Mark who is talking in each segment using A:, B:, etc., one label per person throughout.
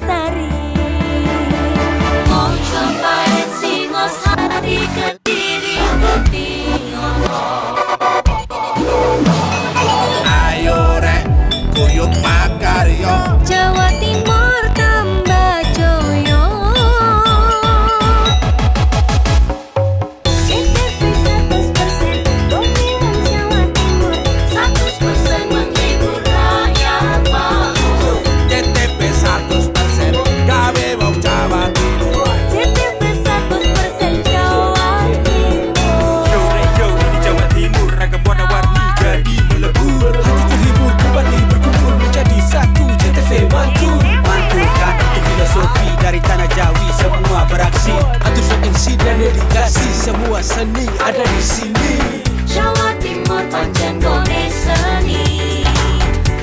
A: lestari. Mau cobain Singosari, Kediri, Kediri.
B: Ayo rek, kuyuk makaryo.
A: Jawa Timur tambah joyo. CTV 100% Bumi Wong Jawa Timur, 100% menghibur rakyat makmur.
B: CTP 100% gawe wong Jawa Timur.
A: CTV 100% Jawa Timur.
C: Yo di Jawa Timur ragam warna-warni jadi melebur. Hati terhibur kembali berkumpul menjadi satu. CTV mantu mantulkan itu filosofi dari tanah Jawi, semua beraksi atur MC dan dedikasi, semua seni ada di sini.
A: Jawa Timur pancen gone seni.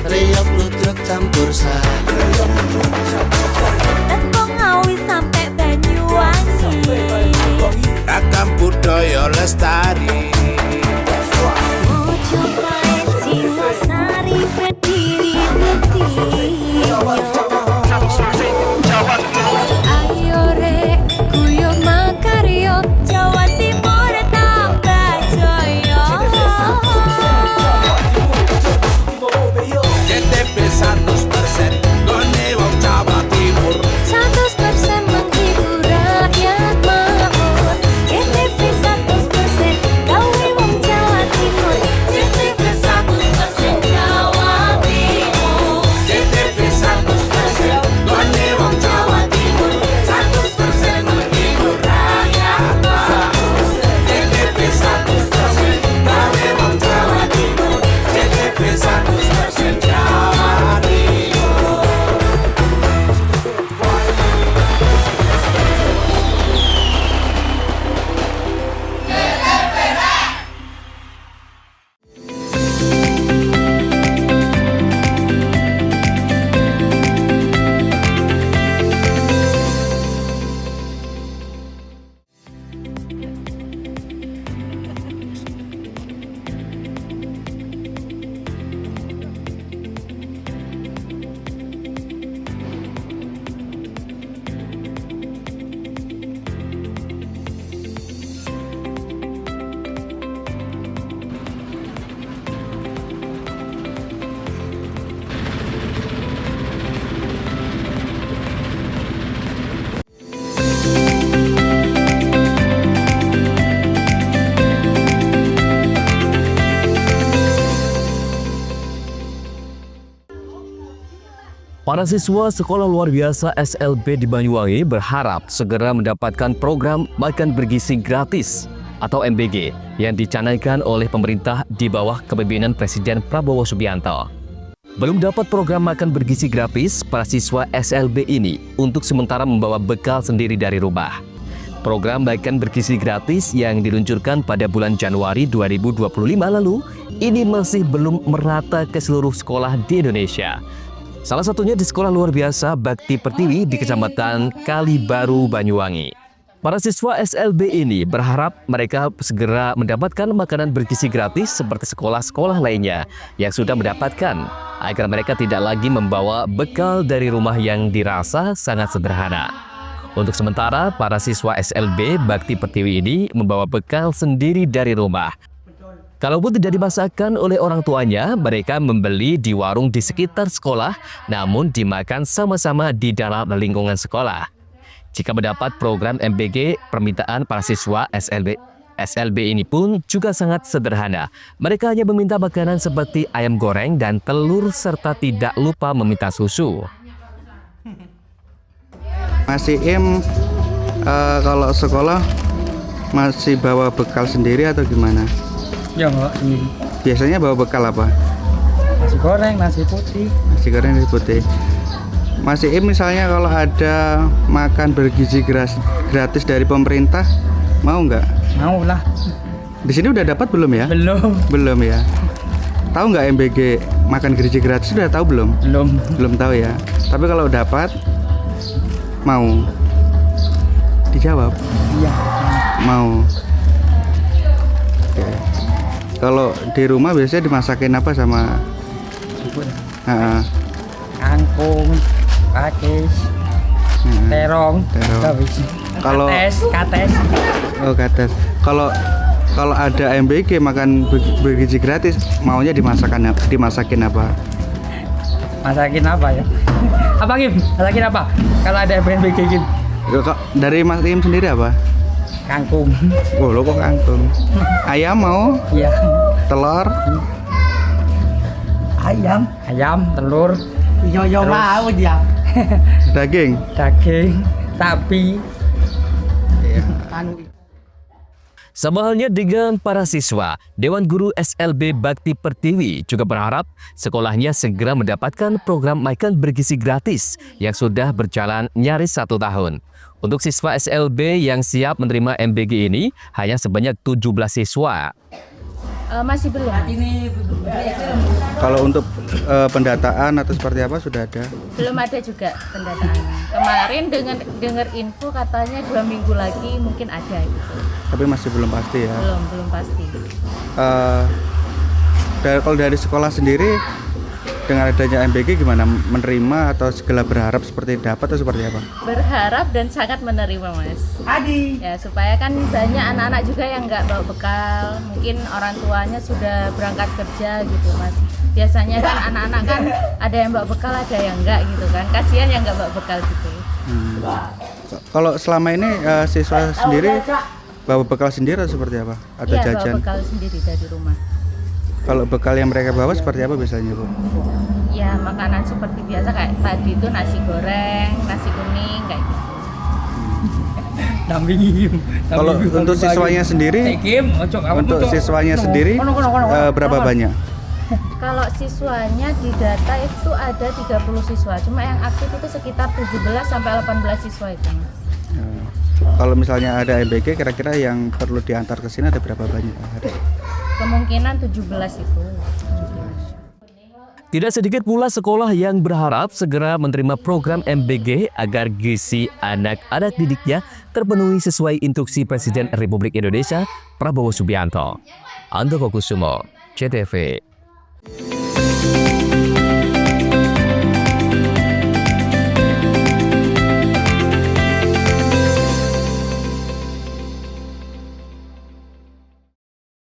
D: Riok ludruk campur sari.
A: Tembung Ngawi sampai Banyuwangi.
B: Ragam budaya lestari.
A: Mau cobain Singosari, Kediri, Kediri. Ayo rek, kuyuk makaryo. Jawa Timur tambah joyo.
B: CTP 100% gone wong Jawa Timur.
A: 100% menghibur rakyat makmur. CTV 100% gawe wong Jawa Timur. CTV 100% Jawa Timur.
B: CTP 100% gone wong Jawa Timur. 100% menghibur rakyat makmur. CTP 100% gawe wong Jawa Timur. CTP 100% Jawa Timur.
E: Para siswa Sekolah Luar Biasa SLB di Banyuwangi berharap segera mendapatkan program makan bergizi gratis atau MBG yang dicanangkan oleh pemerintah di bawah kepemimpinan Presiden Prabowo Subianto. Belum dapat program makan bergizi gratis, para siswa SLB ini untuk sementara membawa bekal sendiri dari rumah. Program makan bergizi gratis yang diluncurkan pada bulan Januari 2025 lalu ini masih belum merata ke seluruh sekolah di Indonesia. Salah satunya di Sekolah Luar Biasa Bakti Pertiwi di Kecamatan Kalibaru, Banyuwangi. Para siswa SLB ini berharap mereka segera mendapatkan makanan bergizi gratis seperti sekolah-sekolah lainnya yang sudah mendapatkan, agar mereka tidak lagi membawa bekal dari rumah yang dirasa sangat sederhana. Untuk sementara, para siswa SLB Bakti Pertiwi ini membawa bekal sendiri dari rumah. Kalaupun tidak dimasakan oleh orang tuanya, mereka membeli di warung di sekitar sekolah, namun dimakan sama-sama di dalam lingkungan sekolah. Jika mendapat program MBG, permintaan para siswa SLB ini pun juga sangat sederhana. Mereka hanya meminta makanan seperti ayam goreng dan telur, serta tidak lupa meminta susu.
F: Masih kalau sekolah masih bawa bekal sendiri atau gimana?
G: Ya enggak sendiri.
F: Biasanya bawa bekal apa?
G: Nasi goreng, nasi putih.
F: Nasi goreng, nasi putih. Masih misalnya kalau ada makan bergizi gratis dari pemerintah, mau nggak?
G: Mau lah.
F: Di sini udah dapat belum ya?
G: Belum.
F: Belum ya. Tahu nggak MBG makan gizi gratis, sudah tahu belum?
G: Belum.
F: Belum tahu ya. Tapi kalau dapat, mau? Dijawab.
G: Iya.
F: Mau. Oke. Kalau di rumah biasanya dimasakin apa sama?
G: Bubur.
F: Ha-ha.
G: Kangkung, pakis. terong,
F: Terong.
G: habis.
F: Kalau-
G: kates.
F: Oh, gatas. Kalau ada MBG makan bergizi gratis, maunya dimasakin apa?
G: Masakin apa ya? Apa Kim? Masakin apa? Kalau ada BNPG Kim?
F: Dari Mas Im sendiri apa?
G: Kangkung.
F: Oh, lo kok kangkung. Ayam mau?
G: Iya.
F: Telur?
G: Ayam, telur,
H: Yo
G: Terus?
H: mau dia.
F: Daging?
G: daging, sapi.
H: Anu
E: Sama halnya dengan para siswa, Dewan Guru SLB Bakti Pertiwi juga berharap sekolahnya segera mendapatkan program makan bergizi gratis yang sudah berjalan nyaris 1 tahun. Untuk siswa SLB yang siap menerima MBG ini hanya sebanyak 17 siswa.
I: Masih belum.
F: Kalau untuk pendataan atau seperti apa sudah ada?
I: Belum ada juga pendataan. Kemarin dengar info katanya 2 minggu lagi mungkin ada gitu.
F: Tapi masih belum pasti ya.
I: Belum pasti.
F: Kalau dari sekolah sendiri dengan adanya MBG gimana, menerima atau segala berharap seperti dapat atau seperti apa?
I: Berharap dan sangat menerima, Mas.
H: Adi.
I: Ya, supaya kan banyak anak-anak juga yang nggak bawa bekal. Mungkin orang tuanya sudah berangkat kerja gitu, Mas. Biasanya kan anak-anak kan ada yang bawa bekal, ada yang enggak gitu kan. Kasihan yang nggak bawa bekal gitu.
F: Kalau selama ini siswa sendiri bawa bekal sendiri atau seperti apa? Atau
I: Iya,
F: jajan?
I: bawa bekal sendiri dari rumah.
F: Kalau bekal yang mereka bawa seperti apa biasanya, Bu?
I: Ya, makanan seperti biasa kayak tadi itu nasi goreng, nasi kuning kayak gitu.
G: Dampingin.
F: Kalau untuk siswanya sendiri,
G: Kim, ocok apa?
F: untuk siswanya sendiri berapa banyak?
I: Kalau siswanya di data itu ada 30 siswa, cuma yang aktif itu sekitar 17 sampai 18 siswa itu, Mas.
F: Kalau misalnya ada MBG, kira-kira yang perlu diantar ke sini ada berapa banyak? Ada.
I: Kemungkinan 17 itu.
E: Tidak sedikit pula sekolah yang berharap segera menerima program MBG agar gizi anak-anak didiknya terpenuhi sesuai instruksi Presiden Republik Indonesia Prabowo Subianto. Andoko Kusumo, CTV.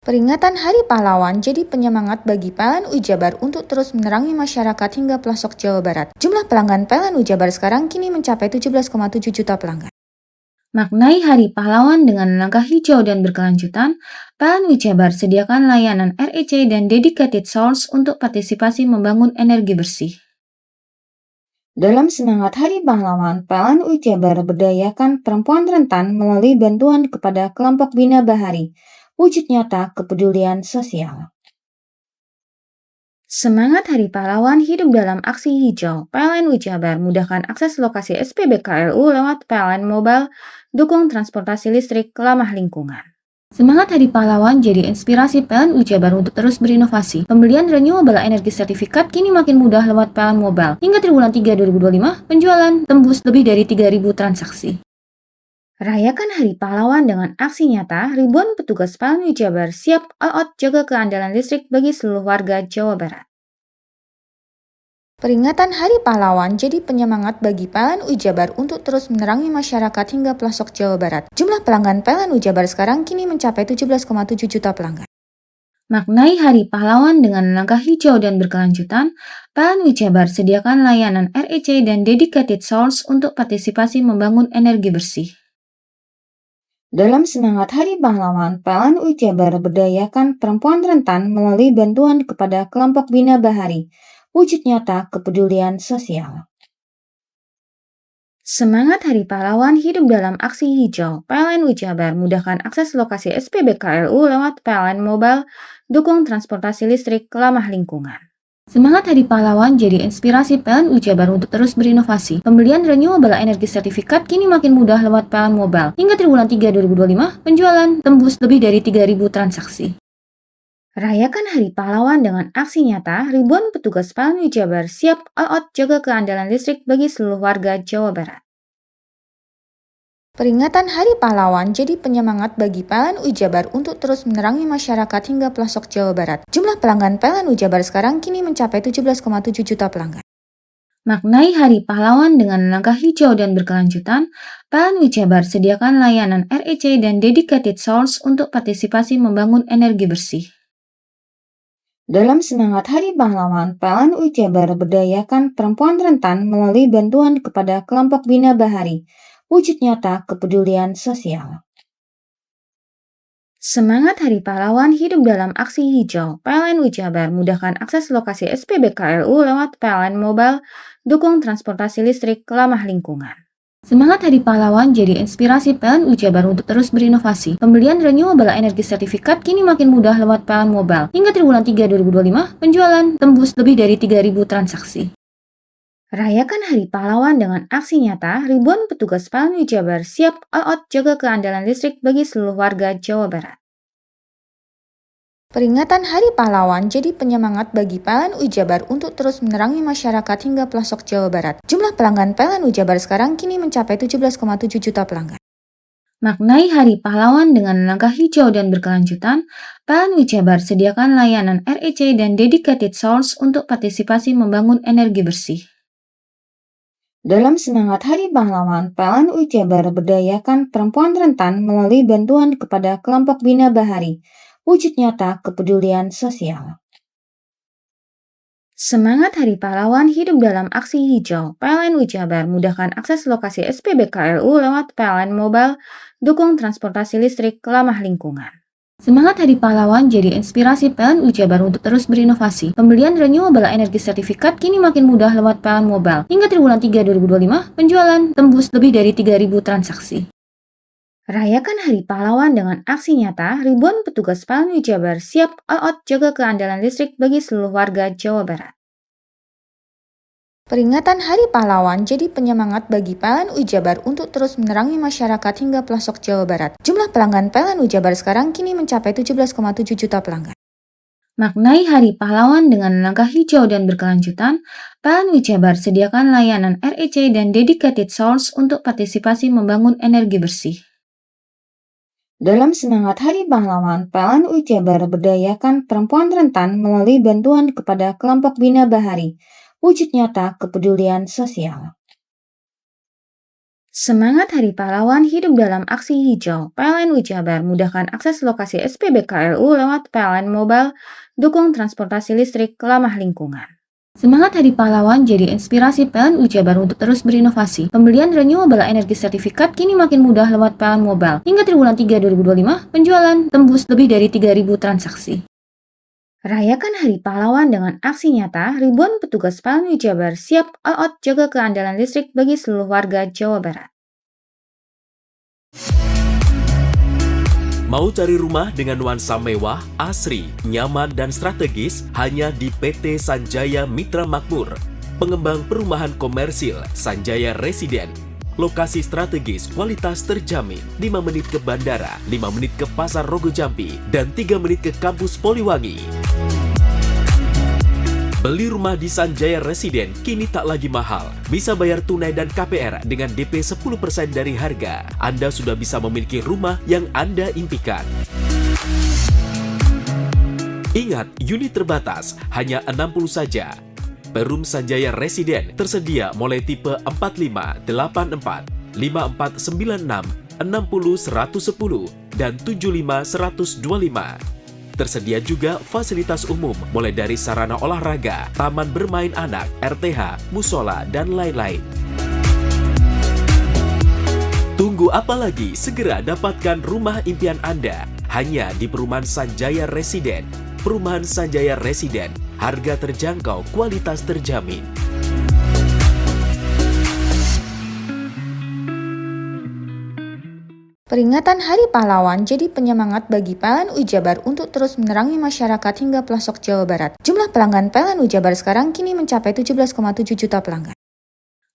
J: Peringatan Hari Pahlawan jadi penyemangat bagi PLN Jabar untuk terus menerangi masyarakat hingga pelosok Jawa Barat. Jumlah pelanggan PLN Jabar sekarang kini mencapai 17,7 juta pelanggan. Maknai Hari Pahlawan dengan langkah hijau dan berkelanjutan, PLN Jabar sediakan layanan REC dan dedicated source untuk partisipasi membangun energi bersih. Dalam semangat Hari Pahlawan, PLN Jabar berdayakan perempuan rentan melalui bantuan kepada kelompok Bina Bahari, wujud nyata kepedulian sosial. Semangat Hari Pahlawan hidup dalam aksi hijau. PLN Jabar mudahkan akses lokasi SPBKLU lewat PLN Mobile, dukung transportasi listrik ramah lingkungan. Semangat Hari Pahlawan jadi inspirasi PLN Jabar untuk terus berinovasi. Pembelian renewable energy sertifikat kini makin mudah lewat PLN Mobile. Hingga triwulan 3 2025, penjualan tembus lebih dari 3.000 transaksi. Rayakan Hari Pahlawan dengan aksi nyata, ribuan petugas PLN Jabar siap all out jaga keandalan listrik bagi seluruh warga Jawa Barat. Peringatan Hari Pahlawan jadi penyemangat bagi PLN Jabar untuk terus menerangi masyarakat hingga pelosok Jawa Barat. Jumlah pelanggan PLN Jabar sekarang kini mencapai 17,7 juta pelanggan. Maknai Hari Pahlawan dengan langkah hijau dan berkelanjutan, PLN Jabar sediakan layanan REC dan dedicated source untuk partisipasi membangun energi bersih. Dalam semangat Hari Pahlawan, PLN Jabar berdayakan perempuan rentan melalui bantuan kepada kelompok Bina Bahari, wujud nyata kepedulian sosial. Semangat Hari Pahlawan hidup dalam aksi hijau. PLN Jabar mudahkan akses lokasi SPBKLU lewat PLN Mobile, dukung transportasi listrik ramah lingkungan. Semangat Hari Pahlawan jadi inspirasi PLN Jabar untuk terus berinovasi. Pembelian renewable energy sertifikat kini makin mudah lewat PLN Mobile. Hingga triwulan 3 2025, penjualan tembus lebih dari 3.000 transaksi. Rayakan Hari Pahlawan dengan aksi nyata, ribuan petugas PLN Jabar siap all out jaga keandalan listrik bagi seluruh warga Jawa Barat. Peringatan Hari Pahlawan jadi penyemangat bagi PLN Jabar untuk terus menerangi masyarakat hingga pelosok Jawa Barat. Jumlah pelanggan PLN Jabar sekarang kini mencapai 17,7 juta pelanggan. Maknai Hari Pahlawan dengan langkah hijau dan berkelanjutan, PLN Jabar sediakan layanan REC dan Dedicated Source untuk partisipasi membangun energi bersih. Dalam semangat Hari Pahlawan, PLN Jabar berdayakan perempuan rentan melalui bantuan kepada kelompok Bina Bahari, wujud nyata kepedulian sosial. Semangat Hari Pahlawan hidup dalam aksi hijau. PLN Jabar mudahkan akses lokasi SPBKLU lewat PLN Mobile, dukung transportasi listrik ramah lingkungan. Semangat Hari Pahlawan jadi inspirasi PLN Jabar untuk terus berinovasi. Pembelian renewable energy sertifikat kini makin mudah lewat PLN Mobile. Hingga triwulan 3 2025, penjualan tembus lebih dari 3.000 transaksi. Rayakan Hari Pahlawan dengan aksi nyata, ribuan petugas PLN Jabar siap all out jaga keandalan listrik bagi seluruh warga Jawa Barat. Peringatan Hari Pahlawan jadi penyemangat bagi PLN Jabar untuk terus menerangi masyarakat hingga pelosok Jawa Barat. Jumlah pelanggan PLN Jabar sekarang kini mencapai 17,7 juta pelanggan. Maknai Hari Pahlawan dengan langkah hijau dan berkelanjutan, PLN Jabar sediakan layanan REC dan Dedicated Source untuk partisipasi membangun energi bersih. Dalam semangat Hari Pahlawan, PLN Jabar berdayakan perempuan rentan melalui bantuan kepada kelompok Bina Bahari, wujud nyata kepedulian sosial. Semangat Hari Pahlawan hidup dalam aksi hijau. PLN Jabar mudahkan akses lokasi SPBKLU lewat PLN Mobile, dukung transportasi listrik ramah lingkungan. Semangat Hari Pahlawan jadi inspirasi PLN Jabar untuk terus berinovasi. Pembelian renewable energy sertifikat kini makin mudah lewat PLN Mobile. Hingga triwulan 3 2025, penjualan tembus lebih dari 3.000 transaksi. Rayakan Hari Pahlawan dengan aksi nyata, ribuan petugas PLN Jabar siap all out jaga keandalan listrik bagi seluruh warga Jawa Barat. Peringatan Hari Pahlawan jadi penyemangat bagi PLN Jabar untuk terus menerangi masyarakat hingga pelosok Jawa Barat. Jumlah pelanggan PLN Jabar sekarang kini mencapai 17,7 juta pelanggan. Maknai Hari Pahlawan dengan langkah hijau dan berkelanjutan, PLN Jabar sediakan layanan REC dan Dedicated Source untuk partisipasi membangun energi bersih. Dalam semangat Hari Pahlawan, PLN Jabar berdayakan perempuan rentan melalui bantuan kepada kelompok Bina Bahari, wujud nyata kepedulian sosial. Semangat Hari Pahlawan hidup dalam aksi hijau. PLN Jabar mudahkan akses lokasi SPBKLU lewat PLN Mobile, dukung transportasi listrik ramah lingkungan. Semangat Hari Pahlawan jadi inspirasi PLN Jabar untuk terus berinovasi. Pembelian renewable energy sertifikat kini makin mudah lewat PLN Mobile. Hingga triwulan 3 2025, penjualan tembus lebih dari 3.000 transaksi. Rayakan Hari Pahlawan dengan aksi nyata, ribuan petugas PLN Jabar siap all out jaga keandalan listrik bagi seluruh warga Jawa Barat.
K: Mau cari rumah dengan nuansa mewah, asri, nyaman, dan strategis hanya di PT Sanjaya Mitra Makmur. Pengembang perumahan komersil Sanjaya Residen. Lokasi strategis, kualitas terjamin. 5 menit ke bandara, 5 menit ke Pasar Rogo Jambi, dan 3 menit ke kampus Poliwangi. Beli rumah di Sanjaya Residen kini tak lagi mahal. Bisa bayar tunai dan KPR dengan DP 10% dari harga. Anda sudah bisa memiliki rumah yang Anda impikan. Ingat, unit terbatas, hanya 60 saja. Perum Sanjaya Residen tersedia mulai tipe 45, 84, 5496, 60 110, dan 75 125. Tersedia juga fasilitas umum mulai dari sarana olahraga, taman bermain anak, RTH, musola, dan lain-lain. Tunggu apa lagi? Segera dapatkan rumah impian Anda hanya di Perumahan Sanjaya Residen. Perumahan Sanjaya Residen, harga terjangkau, kualitas terjamin.
J: Peringatan Hari Pahlawan jadi penyemangat bagi PLN Jabar untuk terus menerangi masyarakat hingga pelosok Jawa Barat. Jumlah pelanggan PLN Jabar sekarang kini mencapai 17,7 juta pelanggan.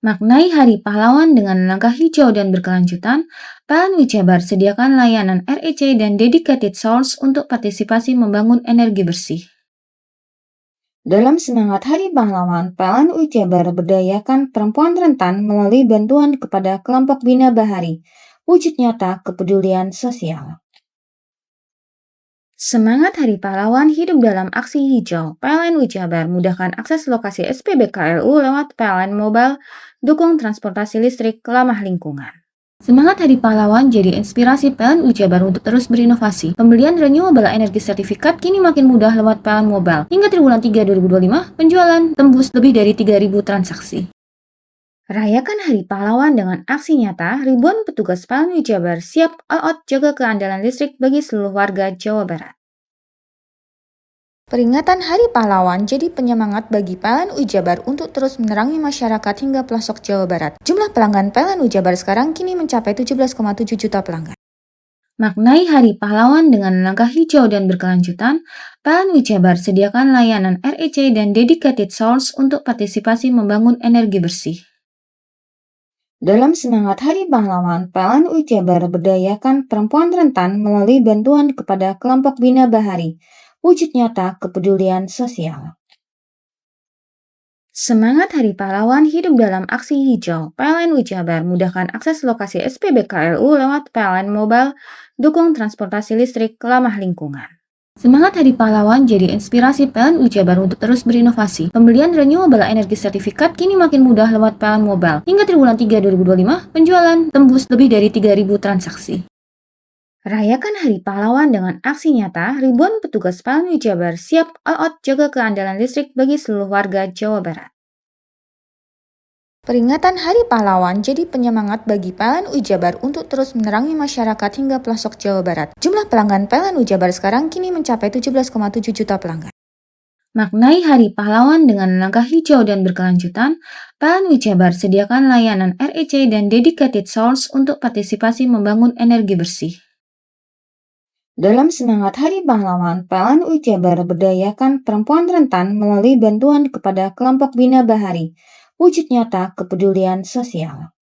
J: Maknai Hari Pahlawan dengan langkah hijau dan berkelanjutan, PLN Jabar sediakan layanan REC dan Dedicated Source untuk partisipasi membangun energi bersih. Dalam semangat Hari Pahlawan, PLN Jabar berdayakan perempuan rentan melalui bantuan kepada kelompok Bina Bahari, wujud nyata kepedulian sosial. Semangat Hari Pahlawan hidup dalam aksi hijau. PLN Ujabar mudahkan akses lokasi SPBKLU lewat PLN Mobile, dukung transportasi listrik ramah lingkungan. Semangat Hari Pahlawan jadi inspirasi PLN Ujabar untuk terus berinovasi. Pembelian renewable energy sertifikat kini makin mudah lewat PLN Mobile. Hingga triwulan 3 2025, penjualan tembus lebih dari 3.000 transaksi. Rayakan Hari Pahlawan dengan aksi nyata, ribuan petugas PLN Ujabar siap all out jaga keandalan listrik bagi seluruh warga Jawa Barat. Peringatan Hari Pahlawan jadi penyemangat bagi PLN Ujabar untuk terus menerangi masyarakat hingga pelosok Jawa Barat. Jumlah pelanggan PLN Ujabar sekarang kini mencapai 17,7 juta pelanggan. Maknai Hari Pahlawan dengan langkah hijau dan berkelanjutan, PLN Ujabar sediakan layanan REC dan dedicated source untuk partisipasi membangun energi bersih. Dalam semangat Hari Pahlawan, PLN Ujabar berdayakan perempuan rentan melalui bantuan kepada kelompok Bina Bahari, wujud nyata kepedulian sosial. Semangat Hari Pahlawan hidup dalam aksi hijau. PLN Ujabar mudahkan akses lokasi SPBKLU lewat PLN Mobile, dukung transportasi listrik ramah lingkungan. Semangat Hari Pahlawan jadi inspirasi PLN Ujabar untuk terus berinovasi. Pembelian renewable energy sertifikat kini makin mudah lewat PLN Mobile. Hingga triwulan 3 2025, penjualan tembus lebih dari 3.000 transaksi. Rayakan Hari Pahlawan dengan aksi nyata, ribuan petugas PLN Ujabar siap all out jaga keandalan listrik bagi seluruh warga Jawa Barat. Peringatan Hari Pahlawan jadi penyemangat bagi PLN Ujabar untuk terus menerangi masyarakat hingga pelosok Jawa Barat. Jumlah pelanggan PLN Ujabar sekarang kini mencapai 17,7 juta pelanggan. Maknai Hari Pahlawan dengan langkah hijau dan berkelanjutan, PLN Ujabar sediakan layanan REC dan dedicated source untuk partisipasi membangun energi bersih. Dalam semangat Hari Pahlawan, PLN Ujabar berdayakan perempuan rentan melalui bantuan kepada kelompok Bina Bahari, wujud nyata kepedulian sosial.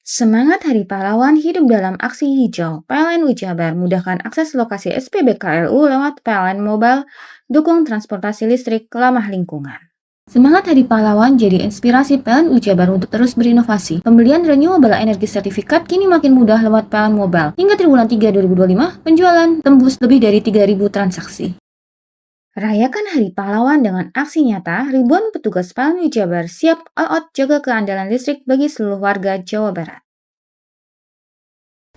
J: Semangat Hari Pahlawan hidup dalam aksi hijau. PLN Ujabar mudahkan akses lokasi SPBKLU lewat PLN Mobile, dukung transportasi listrik ramah lingkungan. Semangat Hari Pahlawan jadi inspirasi PLN Ujabar untuk terus berinovasi. Pembelian renewable energy sertifikat kini makin mudah lewat PLN Mobile. Hingga triwulan 3 2025, penjualan tembus lebih dari 3.000 transaksi. Rayakan Hari Pahlawan dengan aksi nyata, ribuan petugas PLN Ujabar siap all out jaga keandalan listrik bagi seluruh warga Jawa Barat.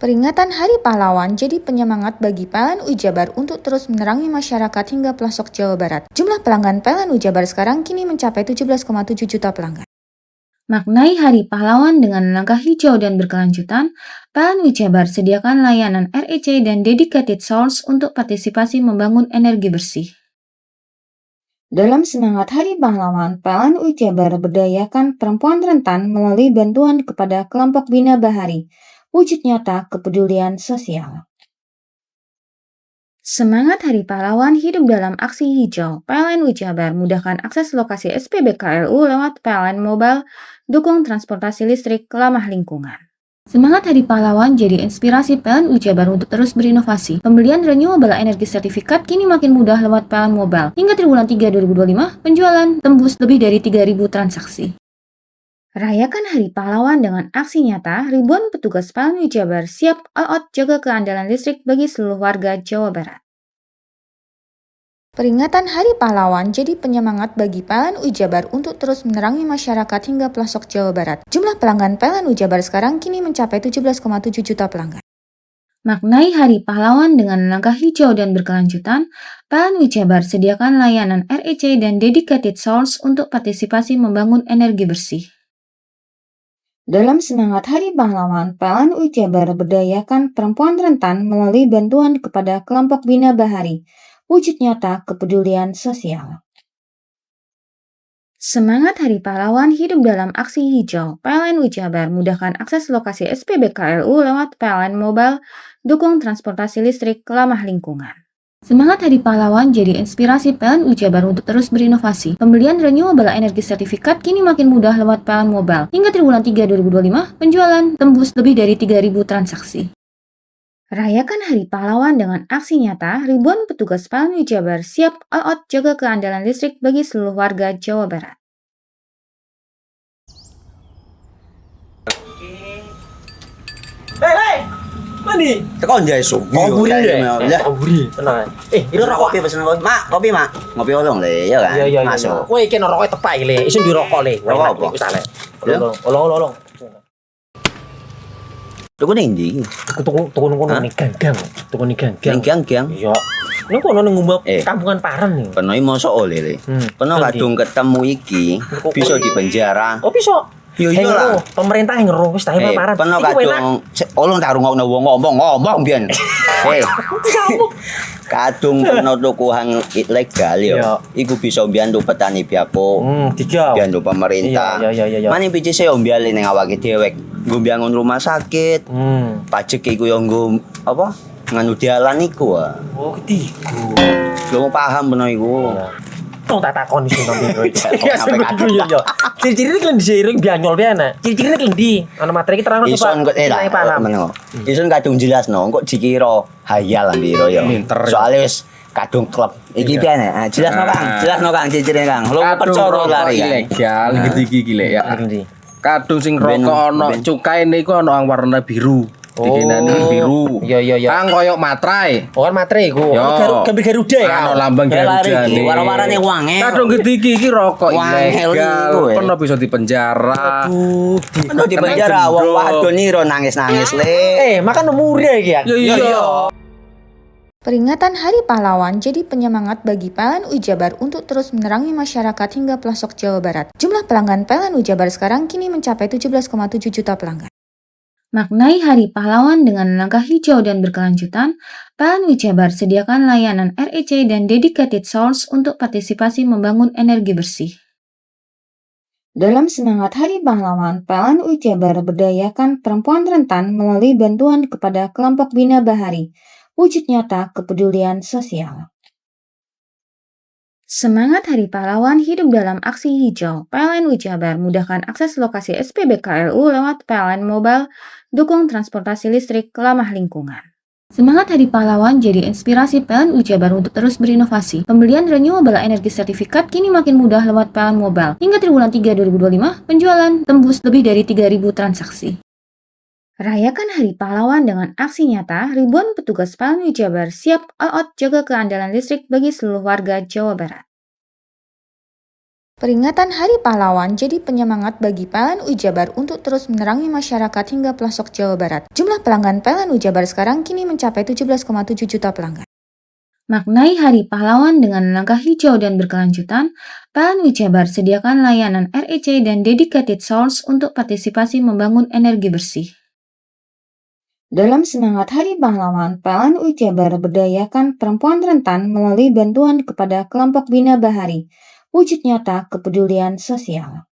J: Peringatan Hari Pahlawan jadi penyemangat bagi PLN Ujabar untuk terus menerangi masyarakat hingga pelosok Jawa Barat. Jumlah pelanggan PLN Ujabar sekarang kini mencapai 17,7 juta pelanggan. Maknai Hari Pahlawan dengan langkah hijau dan berkelanjutan, PLN Ujabar sediakan layanan REC dan dedicated source untuk partisipasi membangun energi bersih. Dalam semangat Hari Pahlawan, PLN Ujabar berdayakan perempuan rentan melalui bantuan kepada kelompok Bina Bahari, wujud nyata kepedulian sosial. Semangat Hari Pahlawan hidup dalam aksi hijau. PLN Ujabar mudahkan akses lokasi SPBKLU lewat PLN Mobile, dukung transportasi listrik ramah lingkungan. Semangat Hari Pahlawan jadi inspirasi PLN Ujabar untuk terus berinovasi. Pembelian renewable energy sertifikat kini makin mudah lewat PLN Mobile. Hingga triwulan 3 2025, penjualan tembus lebih dari 3.000 transaksi. Rayakan Hari Pahlawan dengan aksi nyata, ribuan petugas PLN Ujabar siap all out jaga keandalan listrik bagi seluruh warga Jawa Barat. Peringatan Hari Pahlawan jadi penyemangat bagi PLN Ujabar untuk terus menerangi masyarakat hingga pelosok Jawa Barat. Jumlah pelanggan PLN Ujabar sekarang kini mencapai 17,7 juta pelanggan. Maknai Hari Pahlawan dengan langkah hijau dan berkelanjutan, PLN Ujabar sediakan layanan REC dan dedicated source untuk partisipasi membangun energi bersih. Dalam semangat Hari Pahlawan, PLN Ujabar berdayakan perempuan rentan melalui bantuan kepada kelompok Bina Bahari, wujud nyata kepedulian sosial. Semangat Hari Pahlawan hidup dalam aksi hijau. PLN Ujabar mudahkan akses lokasi SPBKLU lewat PLN Mobile, dukung transportasi listrik ramah lingkungan. Semangat Hari Pahlawan jadi inspirasi PLN Ujabar untuk terus berinovasi. Pembelian renewable energy sertifikat kini makin mudah lewat PLN Mobile. Hingga triwulan 3 2025, penjualan tembus lebih dari 3.000 transaksi. Rayakan Hari Pahlawan dengan aksi nyata, ribuan petugas PLN Ujabar siap all out jaga keandalan listrik bagi seluruh warga Jawa Barat.
C: Hei,
G: nih?
D: Tekan dia iso.
G: Komburi deh.
D: Ya.
G: Komburi. Tenang. Ini rokok.
D: Kopi pesen kopi. Mak, kopi, Mak. Ngopi olong le, ya kan?
G: Iya.
D: Masuk.
G: Kowe iki rokoknya tepak le. Isin dirokok le.
D: Rokok apa?
G: Wis ale.
D: Ya.
G: Olong.
D: Tuku ning ndi?
G: Tuku ngono ning gang. Tuku ning gang.
D: Ning gang.
G: Iya. Ning kono ning ngumba
D: Eh.
G: kampungan Paren nih.
D: Kena mosok oleh le. Kena
G: Nanti.
D: kadung ketemu iki bisa dipenjara.
G: Oh bisa.
D: Yo iya lah.
G: Pemerintah yang ngeru wis ta Paren.
D: Kena
G: Iku enak.
D: kadung olong tak rungokno wong ngomong biyen. Kadung kena tuku hang ilegal yo.
G: Iya.
D: Iku bisa mbiyantu petani biako.
G: Tiga.
D: Mbiyantu pemerintah.
G: Iya.
D: Mane picise yo mbiale ning awake dhewe. Nggo mbangun rumah sakit. Pajak iku yo nggo apa? Nganu dalan iku ah.
G: Oh, ketiku.
D: Lu paham bener iku.
G: Tong tak takon iso nang biro iki.
D: Ya, sampe kadung.
G: Iya. Ciri-ciri iki diseiring bianyol piye Ciri-ciri iki ndi? Ana materi iki terang coba.
D: Ison kok lah. Meneng. Ison kadung jelasno, kok dikira hayal ambiro ya. Soale wis kadung klub. Iki piye nek? Jelasno Kang, ciri-cirine Kang. Lu percaya lari kan.
C: Ilegal iki lek ya. Kadung sing rokok ono cukae niku ono yang warna biru. Dikenani biru.
G: Iya.
C: Kang koyo matrai.
G: Oh kan materi iku. Gambar Garuda ya.
C: Ono lambang Garuda nih.
D: Warna-warnane wange.
C: Kadung iki rokook
D: Wangel
C: ilegal.
D: iku,
C: Pernah bisa dipenjara.
D: Ono di penjara wong wadon niro nangis-nangis le.
G: Makan murah iki ya.
C: Iya.
J: Peringatan Hari Pahlawan jadi penyemangat bagi PLN Ujabar untuk terus menerangi masyarakat hingga pelosok Jawa Barat. Jumlah pelanggan PLN Ujabar sekarang kini mencapai 17,7 juta pelanggan. Maknai Hari Pahlawan dengan langkah hijau dan berkelanjutan, PLN Ujabar sediakan layanan REC dan dedicated source untuk partisipasi membangun energi bersih. Dalam semangat Hari Pahlawan, PLN Ujabar berdayakan perempuan rentan melalui bantuan kepada kelompok Bina Bahari, wujud nyata kepedulian sosial. Semangat Hari Pahlawan hidup dalam aksi hijau. PLN Ujabar mudahkan akses lokasi SPBKLU lewat PLN Mobile, dukung transportasi listrik ramah lingkungan. Semangat Hari Pahlawan jadi inspirasi PLN Ujabar untuk terus berinovasi. Pembelian renewable energy sertifikat kini makin mudah lewat PLN Mobile. Hingga triwulan 3 2025, penjualan tembus lebih dari 3.000 transaksi. Rayakan Hari Pahlawan dengan aksi nyata, ribuan petugas PLN Ujabar siap all out jaga keandalan listrik bagi seluruh warga Jawa Barat. Peringatan Hari Pahlawan jadi penyemangat bagi PLN Ujabar untuk terus menerangi masyarakat hingga pelosok Jawa Barat. Jumlah pelanggan PLN Ujabar sekarang kini mencapai 17,7 juta pelanggan. Maknai Hari Pahlawan dengan langkah hijau dan berkelanjutan, PLN Ujabar sediakan layanan REC dan dedicated source untuk partisipasi membangun energi bersih. Dalam semangat Hari Pahlawan, PLN Ujabar berdayakan perempuan rentan melalui bantuan kepada kelompok Bina Bahari, wujud nyata kepedulian sosial.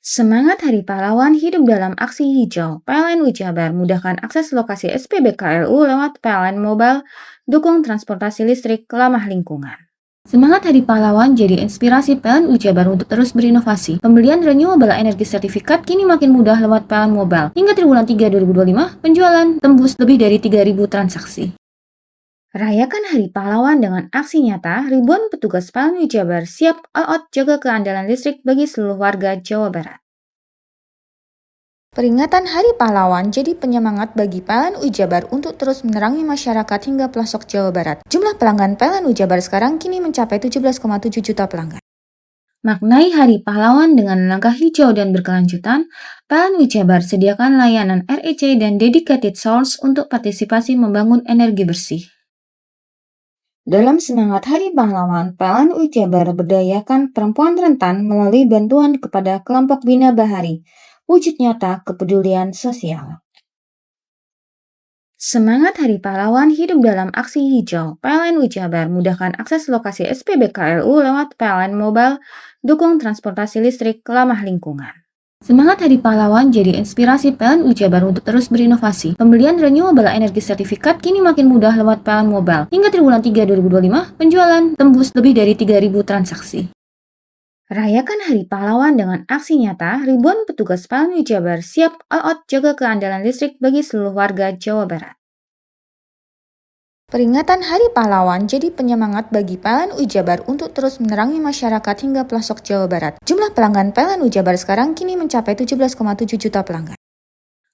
J: Semangat Hari Pahlawan hidup dalam aksi hijau. PLN Ujabar mudahkan akses lokasi SPBKLU lewat PLN Mobile, dukung transportasi listrik ramah lingkungan. Semangat Hari Pahlawan jadi inspirasi PLN Ujabar untuk terus berinovasi. Pembelian renewable energy sertifikat kini makin mudah lewat PLN Mobile. Hingga triwulan 3 2025, penjualan tembus lebih dari 3.000 transaksi. Rayakan Hari Pahlawan dengan aksi nyata, ribuan petugas PLN Ujabar siap all out jaga keandalan listrik bagi seluruh warga Jawa Barat. Peringatan Hari Pahlawan jadi penyemangat bagi PLN Ujabar untuk terus menerangi masyarakat hingga pelosok Jawa Barat. Jumlah pelanggan PLN Ujabar sekarang kini mencapai 17,7 juta pelanggan. Maknai Hari Pahlawan dengan langkah hijau dan berkelanjutan, PLN Ujabar sediakan layanan REC dan dedicated source untuk partisipasi membangun energi bersih. Dalam semangat Hari Pahlawan, PLN Ujabar berdayakan perempuan rentan melalui bantuan kepada kelompok Bina Bahari, wujud nyata kepedulian sosial. Semangat Hari Pahlawan hidup dalam aksi hijau. PLN Ujabar mudahkan akses lokasi SPBKLU lewat PLN Mobile, dukung transportasi listrik ramah lingkungan. Semangat Hari Pahlawan jadi inspirasi PLN Ujabar untuk terus berinovasi. Pembelian renewable energy sertifikat kini makin mudah lewat PLN Mobile. Hingga triwulan 3 2025, penjualan tembus lebih dari 3.000 transaksi. Rayakan Hari Pahlawan dengan aksi nyata, ribuan petugas PLN Ujabar siap all out jaga keandalan listrik bagi seluruh warga Jawa Barat. Peringatan Hari Pahlawan jadi penyemangat bagi PLN Ujabar untuk terus menerangi masyarakat hingga pelosok Jawa Barat. Jumlah pelanggan PLN Ujabar sekarang kini mencapai 17,7 juta pelanggan.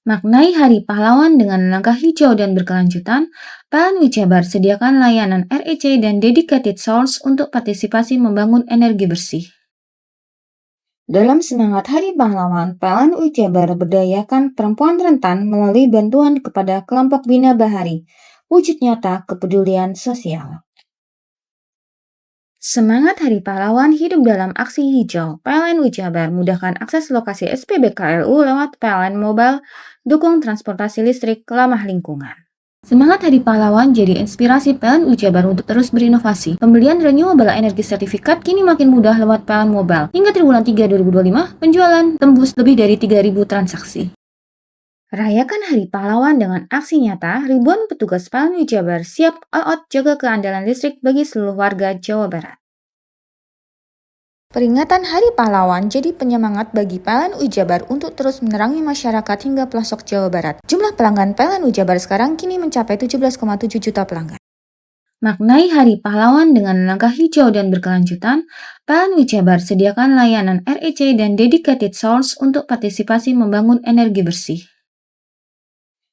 J: Maknai Hari Pahlawan dengan langkah hijau dan berkelanjutan, PLN Jabar sediakan layanan REC dan dedicated source untuk partisipasi membangun energi bersih. Dalam semangat Hari Pahlawan, PLN Jabar berdayakan perempuan rentan melalui bantuan kepada kelompok Bina Bahari, wujud nyata kepedulian sosial. Semangat Hari Pahlawan hidup dalam aksi hijau. PLN Jabar mudahkan akses lokasi SPBKLU lewat PLN Mobile, dukung transportasi listrik ramah lingkungan. Semangat Hari Pahlawan jadi inspirasi PLN Jabar untuk terus berinovasi. Pembelian renewable energy sertifikat kini makin mudah lewat PLN Mobile. Hingga triwulan 3 2025, penjualan tembus lebih dari 3.000 transaksi. Rayakan Hari Pahlawan dengan aksi nyata, ribuan petugas PLN Jabar siap all out jaga keandalan listrik bagi seluruh warga Jawa Barat. Peringatan Hari Pahlawan jadi penyemangat bagi PLN Jabar untuk terus menerangi masyarakat hingga pelosok Jawa Barat. Jumlah pelanggan PLN Jabar sekarang kini mencapai 17,7 juta pelanggan. Maknai Hari Pahlawan dengan langkah hijau dan berkelanjutan, PLN Jabar sediakan layanan REC dan dedicated source untuk partisipasi membangun energi bersih.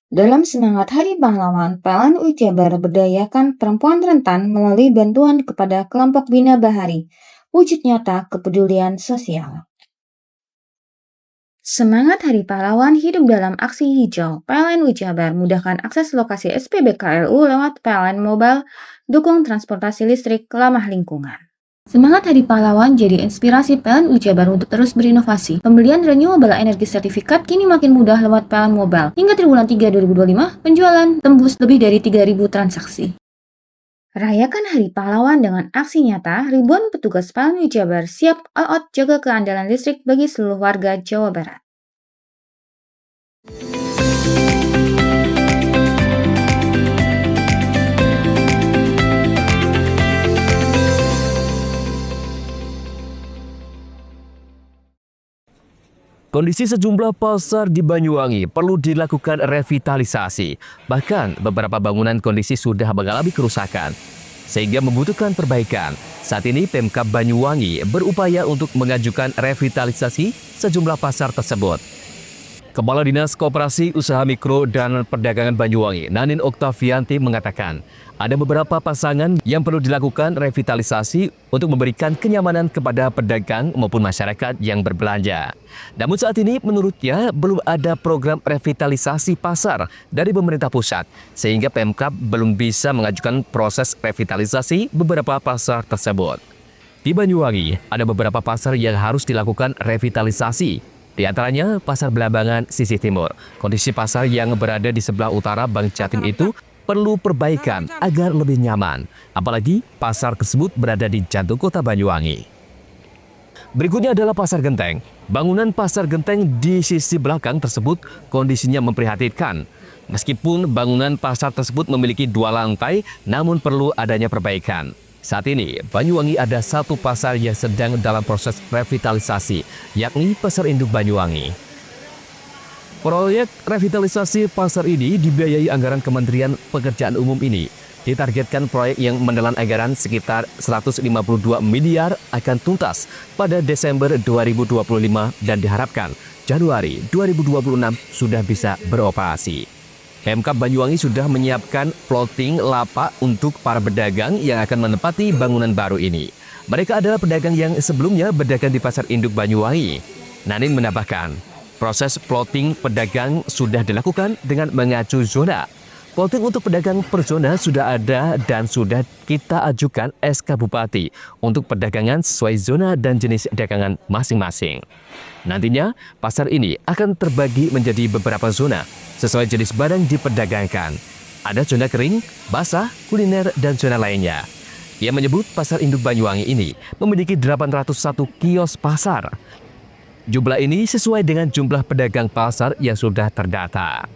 J: Dalam semangat Hari Pahlawan, PLN Jabar berdayakan perempuan rentan melalui bantuan kepada kelompok Bina Bahari, wujud nyata kepedulian sosial. Semangat Hari Pahlawan hidup dalam aksi hijau. PLN Jabar mudahkan akses lokasi SPBKLU lewat PLN Mobile, dukung transportasi listrik ramah lingkungan. Semangat Hari Pahlawan jadi inspirasi PLN Jabar untuk terus berinovasi. Pembelian renewable energy sertifikat kini makin mudah lewat PLN Mobile. Hingga triwulan 3 2025, penjualan tembus lebih dari 3.000 transaksi. Rayakan Hari Pahlawan dengan aksi nyata, ribuan petugas PLN Jabar siap all out jaga keandalan listrik bagi seluruh warga Jawa Barat.
E: Kondisi sejumlah pasar di Banyuwangi perlu dilakukan revitalisasi. Bahkan beberapa bangunan kondisi sudah mengalami kerusakan, sehingga membutuhkan perbaikan. Saat ini Pemkab Banyuwangi berupaya untuk mengajukan revitalisasi sejumlah pasar tersebut. Kepala Dinas Koperasi Usaha Mikro dan Perdagangan Banyuwangi, Nanin Oktavianti mengatakan, ada beberapa pasangan yang perlu dilakukan revitalisasi untuk memberikan kenyamanan kepada pedagang maupun masyarakat yang berbelanja. Namun saat ini menurutnya belum ada program revitalisasi pasar dari pemerintah pusat, sehingga Pemkab belum bisa mengajukan proses revitalisasi beberapa pasar tersebut. Di Banyuwangi, ada beberapa pasar yang harus dilakukan revitalisasi. Di antaranya Pasar Belambangan sisi timur. Kondisi pasar yang berada di sebelah utara Bank Jatim itu perlu perbaikan agar lebih nyaman. Apalagi pasar tersebut berada di jantung kota Banyuwangi. Berikutnya adalah Pasar Genteng. Bangunan Pasar Genteng di sisi belakang tersebut kondisinya memprihatinkan. Meskipun bangunan pasar tersebut memiliki 2 lantai, namun perlu adanya perbaikan. Saat ini, Banyuwangi ada satu pasar yang sedang dalam proses revitalisasi, yakni Pasar Induk Banyuwangi. Proyek revitalisasi pasar ini dibiayai anggaran Kementerian Pekerjaan Umum ini. Ditargetkan proyek yang menelan anggaran sekitar 152 miliar akan tuntas pada Desember 2025 dan diharapkan Januari 2026 sudah bisa beroperasi. Pemkab Banyuwangi sudah menyiapkan plotting lapak untuk para pedagang yang akan menempati bangunan baru ini. Mereka adalah pedagang yang sebelumnya berdagang di Pasar Induk Banyuwangi. Nanin menambahkan, proses plotting pedagang sudah dilakukan dengan mengacu zona. Plotting untuk pedagang per zona sudah ada dan sudah kita ajukan SK Bupati untuk perdagangan sesuai zona dan jenis dagangan masing-masing. Nantinya, pasar ini akan terbagi menjadi beberapa zona sesuai jenis barang diperdagangkan. Ada zona kering, basah, kuliner, dan zona lainnya. Ia menyebut Pasar Induk Banyuwangi ini memiliki 801 kios pasar. Jumlah ini sesuai dengan jumlah pedagang pasar yang sudah terdata.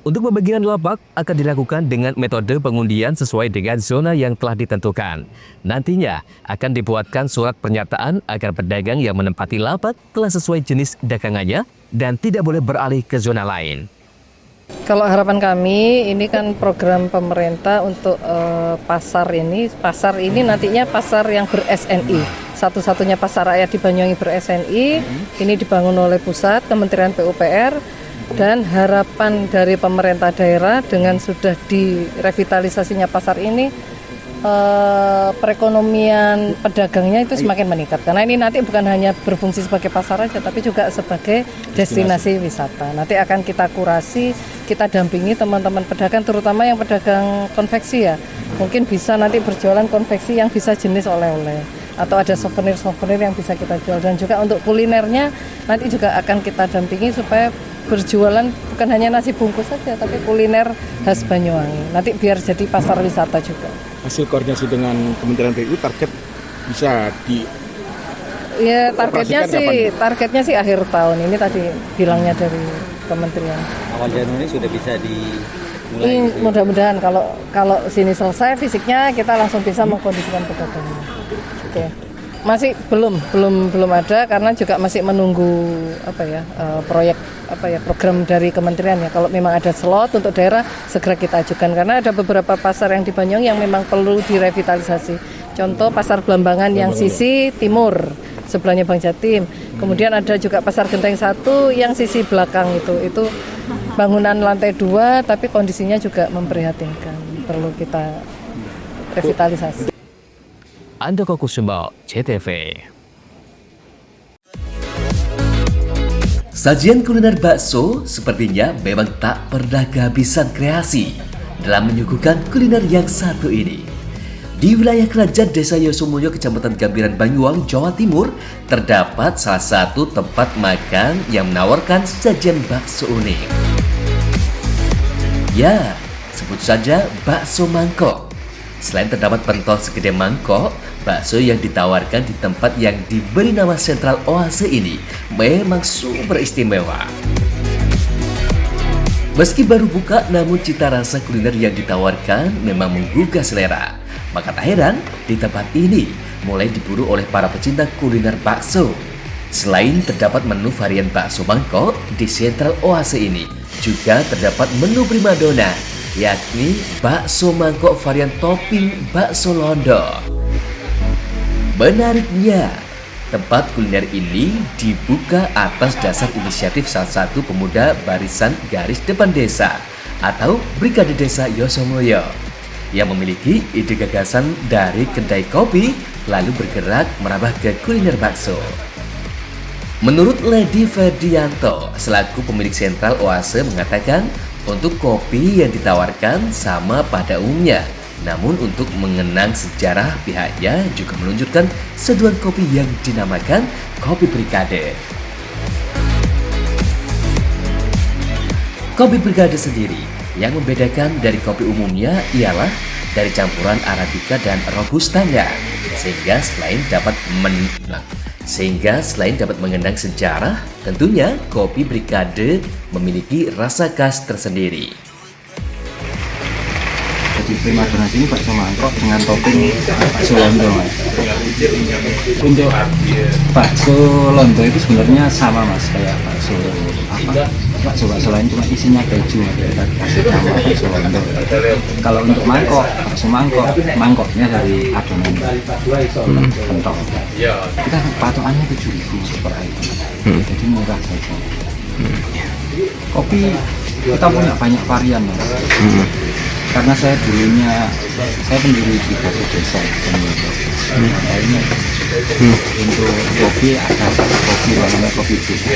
E: Untuk pembagian lapak akan dilakukan dengan metode pengundian sesuai dengan zona yang telah ditentukan. Nantinya akan dibuatkan surat pernyataan agar pedagang yang menempati lapak telah sesuai jenis dagangannya dan tidak boleh beralih ke zona lain.
L: Kalau harapan kami, ini kan program pemerintah untuk pasar ini nantinya pasar yang ber-SNI. Satu-satunya pasar rakyat di Banyuwangi ber-SNI, ini dibangun oleh pusat, Kementerian PUPR, Dan harapan dari pemerintah daerah dengan sudah direvitalisasinya pasar ini, perekonomian pedagangnya itu semakin meningkat. Karena ini nanti bukan hanya berfungsi sebagai pasar saja, tapi juga sebagai destinasi wisata. Nanti akan kita kurasi, kita dampingi teman-teman pedagang, terutama yang pedagang konveksi ya. Mungkin bisa nanti berjualan konveksi yang bisa jenis oleh-oleh. Atau ada souvenir-souvenir yang bisa kita jual. Dan juga untuk kulinernya nanti juga akan kita dampingi supaya berjualan bukan hanya nasi bungkus saja, tapi kuliner khas Banyuwangi. Nanti biar jadi pasar wisata juga.
M: Hasil koordinasi dengan Kementerian PU target bisa di
L: ya targetnya sih akhir tahun ini tadi bilangnya dari kementerian.
D: Awal Januari sudah bisa dimulai.
L: Ini mudah-mudahan kalau sini selesai fisiknya kita langsung bisa mengkondisikan pedagangnya. Oke. Masih belum ada karena juga masih menunggu program dari kementerian ya. Kalau memang ada slot untuk daerah segera kita ajukan karena ada beberapa pasar yang di Banyuwangi yang memang perlu direvitalisasi. Contoh pasar Blambangan yang sisi timur sebelahnya Bank Jatim. Kemudian ada juga pasar Genteng 1 yang sisi belakang itu bangunan lantai 2 tapi kondisinya juga memprihatinkan. Perlu kita revitalisasi.
E: Andoko Kusuma, CTV.
N: Sajian kuliner bakso sepertinya memang tak pernah kehabisan kreasi dalam menyuguhkan kuliner yang satu ini. Di wilayah kerajaan Desa Yosomulyo, Kecamatan Gambiran, Banyuwangi, Jawa Timur, terdapat salah satu tempat makan yang menawarkan sajian bakso unik. Ya, sebut saja bakso mangkok. Selain terdapat pentol segede mangkok, bakso yang ditawarkan di tempat yang diberi nama Sentral Oase ini memang super istimewa. Meski baru buka, namun cita rasa kuliner yang ditawarkan memang menggugah selera. Maka tak heran, di tempat ini mulai diburu oleh para pecinta kuliner bakso. Selain terdapat menu varian bakso mangkok, di Sentral Oase ini juga terdapat menu primadona, yakni bakso mangkok varian topping bakso londo. Menariknya, tempat kuliner ini dibuka atas dasar inisiatif salah satu pemuda Barisan Garis Depan Desa atau Brigade Desa Yosomulyo yang memiliki ide gagasan dari kedai kopi lalu bergerak merambah ke kuliner bakso. Menurut Lady Ferdianto, selaku pemilik Sentral Oase mengatakan untuk kopi yang ditawarkan sama pada umumnya. Namun untuk mengenang sejarah, pihaknya juga meluncurkan seduhan kopi yang dinamakan Kopi Brigade. Kopi Brigade sendiri yang membedakan dari kopi umumnya ialah dari campuran Arabica dan Robustanya, sehingga selain dapat mengenang sejarah, tentunya Kopi Brigade memiliki rasa khas tersendiri.
F: Jadi primadona sini bakso mangkok dengan topping bakso londo. Untuk bakso londo itu sebenarnya sama mas kayak bakso lain, cuma isinya keju, kita kasih nama bakso londo. Kalau untuk bakso mangkoknya dari adonan pentol. Kita patokannya 7.000 per item, jadi murah saja. Kopi kita punya banyak varian mas. Karena saya pendiri di satu desa ini untuk kopi ada kopi namanya kopi desa.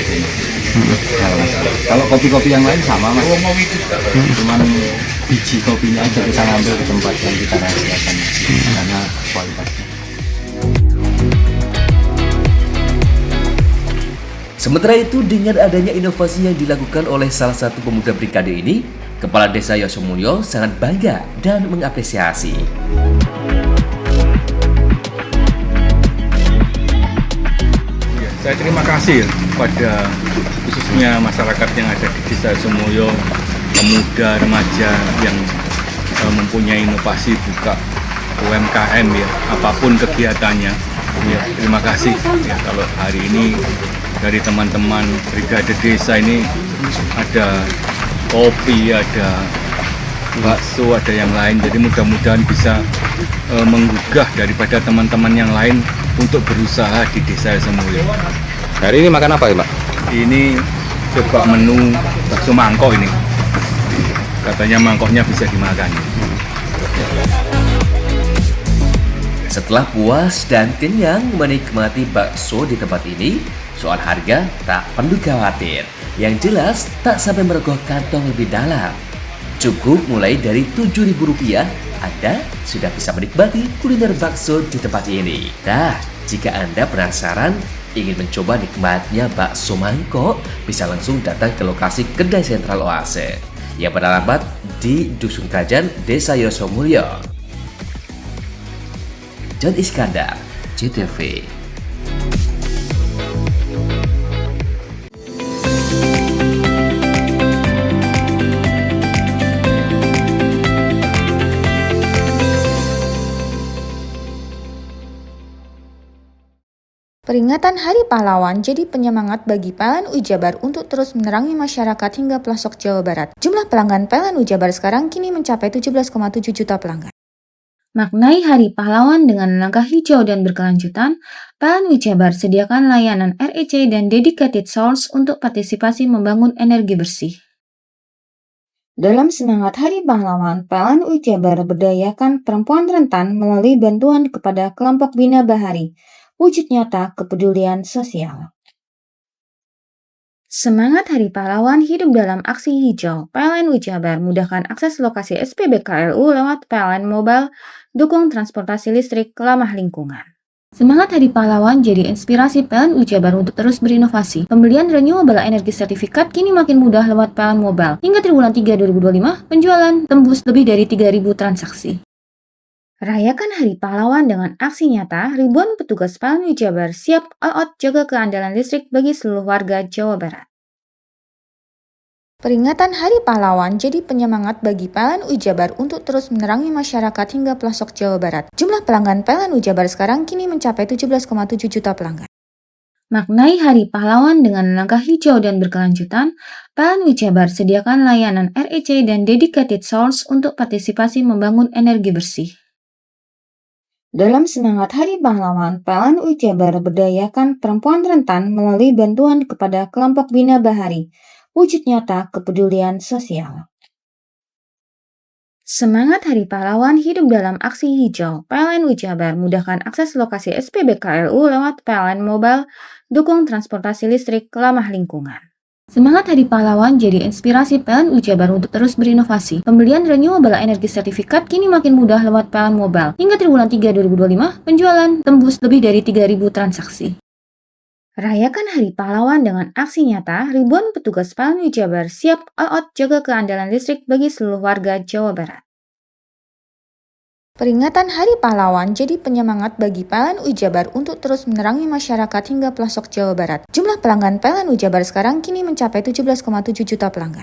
F: Kalau kopi-kopi yang lain sama mas, cuman biji kopinya aja kita ngambil ke tempat yang kita rahasiakan karena kualitasnya.
N: Sementara itu, dengan adanya inovasi yang dilakukan oleh salah satu pemuda Brigade ini, Kepala Desa Yosomulyo sangat bangga dan mengapresiasi.
O: Saya terima kasih kepada khususnya masyarakat yang ada di Desa Yosomulyo, pemuda remaja yang mempunyai inovasi buka UMKM ya, apapun kegiatannya. Ya, terima kasih ya, kalau hari ini dari teman-teman Brigade Desa ini ada kopi, ada bakso, ada yang lain. Jadi mudah-mudahan bisa menggugah daripada teman-teman yang lain untuk berusaha di Desa Yosomulyo.
M: Hari ini makan apa ya Pak?
O: Ini coba menu bakso mangkok ini. Katanya mangkoknya bisa dimakan.
N: Setelah puas dan kenyang menikmati bakso di tempat ini, soal harga tak perlu khawatir. Yang jelas tak sampai merogoh kantong lebih dalam. Cukup mulai dari Rp7.000, Anda sudah bisa menikmati kuliner bakso di tempat ini. Nah, jika Anda penasaran ingin mencoba nikmatnya bakso mangkok, bisa langsung datang ke lokasi kedai sentral Oase yang beralamat di Dusun Kerajaan, Desa Yosomulyo. John Iskandar, JTV.
J: Peringatan Hari Pahlawan jadi penyemangat bagi PLN Ujabar untuk terus menerangi masyarakat hingga pelosok Jawa Barat. Jumlah pelanggan PLN Ujabar sekarang kini mencapai 17,7 juta pelanggan. Maknai Hari Pahlawan dengan langkah hijau dan berkelanjutan, PLN Ujabar sediakan layanan REC dan dedicated source untuk partisipasi membangun energi bersih. Dalam semangat Hari Pahlawan, PLN Ujabar berdayakan perempuan rentan melalui bantuan kepada kelompok Bina Bahari, wujud nyata kepedulian sosial. Semangat Hari Pahlawan hidup dalam aksi hijau. PLN Ujabar mudahkan akses lokasi SPBKLU lewat PLN Mobile, dukung transportasi listrik ramah lingkungan. Semangat Hari Pahlawan jadi inspirasi PLN Ujabar untuk terus berinovasi. Pembelian renewable energy sertifikat kini makin mudah lewat PLN Mobile. Hingga triwulan 3 2025, penjualan tembus lebih dari 3.000 transaksi. Rayakan Hari Pahlawan dengan aksi nyata, ribuan petugas PLN Ujabar siap all out jaga keandalan listrik bagi seluruh warga Jawa Barat. Peringatan Hari Pahlawan jadi penyemangat bagi PLN Ujabar untuk terus menerangi masyarakat hingga pelosok Jawa Barat. Jumlah pelanggan PLN Ujabar sekarang kini mencapai 17,7 juta pelanggan. Maknai Hari Pahlawan dengan langkah hijau dan berkelanjutan, PLN Ujabar sediakan layanan REC dan dedicated source untuk partisipasi membangun energi bersih. Dalam semangat Hari Pahlawan, PLN Ujabar berdayakan perempuan rentan melalui bantuan kepada kelompok Bina Bahari, wujud nyata kepedulian sosial. Semangat Hari Pahlawan hidup dalam aksi hijau. PLN Ujabar mudahkan akses lokasi SPBKLU lewat PLN Mobile, dukung transportasi listrik ramah lingkungan. Semangat Hari Pahlawan jadi inspirasi PLN Ujabar untuk terus berinovasi. Pembelian renewable energy sertifikat kini makin mudah lewat PLN Mobile. Hingga triwulan 3 2025, penjualan tembus lebih dari 3.000 transaksi. Rayakan Hari Pahlawan dengan aksi nyata, ribuan petugas PLN Ujabar siap all out jaga keandalan listrik bagi seluruh warga Jawa Barat. Peringatan Hari Pahlawan jadi penyemangat bagi PLN Ujabar untuk terus menerangi masyarakat hingga pelosok Jawa Barat. Jumlah pelanggan PLN Ujabar sekarang kini mencapai 17,7 juta pelanggan.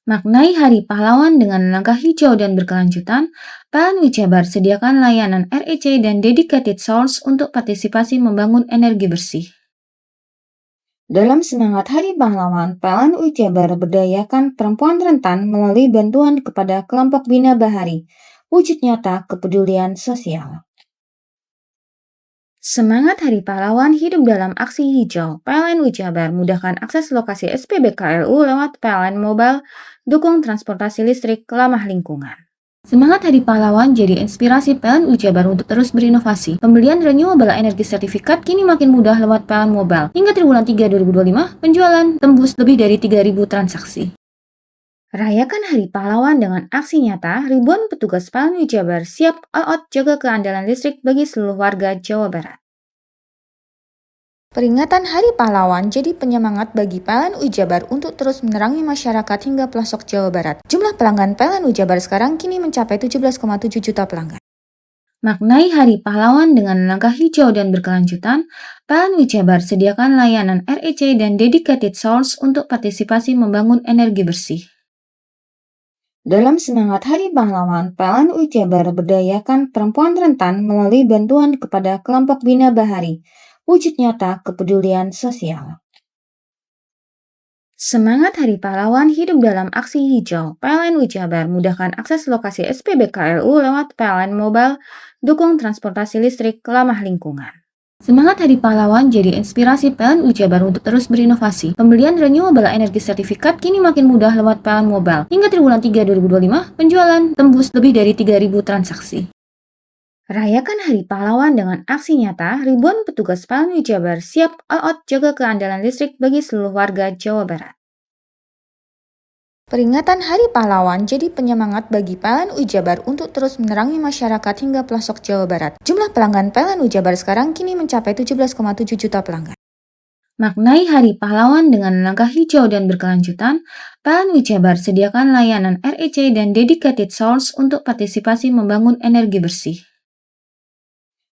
J: Maknai Hari Pahlawan dengan langkah hijau dan berkelanjutan, PLN Ujabar sediakan layanan REC dan dedicated source untuk partisipasi membangun energi bersih. Dalam semangat Hari Pahlawan, PLN Ujabar berdayakan perempuan rentan melalui bantuan kepada kelompok Bina Bahari, wujud nyata kepedulian sosial. Semangat Hari Pahlawan hidup dalam aksi hijau. PLN Ujabar mudahkan akses lokasi SPBKLU lewat PLN Mobile, dukung transportasi listrik ramah lingkungan. Semangat Hari Pahlawan jadi inspirasi PLN Ujabar untuk terus berinovasi. Pembelian renewable energy sertifikat kini makin mudah lewat PLN Mobile. Hingga triwulan 3 2025, penjualan tembus lebih dari 3.000 transaksi. Rayakan Hari Pahlawan dengan aksi nyata, ribuan petugas PLN Ujabar siap all out jaga keandalan listrik bagi seluruh warga Jawa Barat. Peringatan Hari Pahlawan jadi penyemangat bagi PLN Ujabar untuk terus menerangi masyarakat hingga pelosok Jawa Barat. Jumlah pelanggan PLN Ujabar sekarang kini mencapai 17,7 juta pelanggan. Maknai Hari Pahlawan dengan langkah hijau dan berkelanjutan, PLN Ujabar sediakan layanan REC dan dedicated source untuk partisipasi membangun energi bersih. Dalam semangat Hari Pahlawan, PLN Ujabar berdayakan perempuan rentan melalui bantuan kepada kelompok Bina Bahari, wujud nyata kepedulian sosial. Semangat Hari Pahlawan hidup dalam aksi hijau. PLN Ujabar mudahkan akses lokasi SPBKLU lewat PLN Mobile, dukung transportasi listrik ramah lingkungan. Semangat Hari Pahlawan jadi inspirasi PLN Jabar untuk terus berinovasi. Pembelian renewable energy sertifikat kini makin mudah lewat PLN Mobile. Hingga triwulan 3 2025, penjualan tembus lebih dari 3.000 transaksi. Rayakan Hari Pahlawan dengan aksi nyata, ribuan petugas PLN Jabar siap all out jaga keandalan listrik bagi seluruh warga Jawa Barat. Peringatan Hari Pahlawan jadi penyemangat bagi PLN Jabar untuk terus menerangi masyarakat hingga pelosok Jawa Barat. Jumlah pelanggan PLN Jabar sekarang kini mencapai 17,7 juta pelanggan. Maknai Hari Pahlawan dengan langkah hijau dan berkelanjutan, PLN Jabar sediakan layanan REC dan dedicated source untuk partisipasi membangun energi bersih.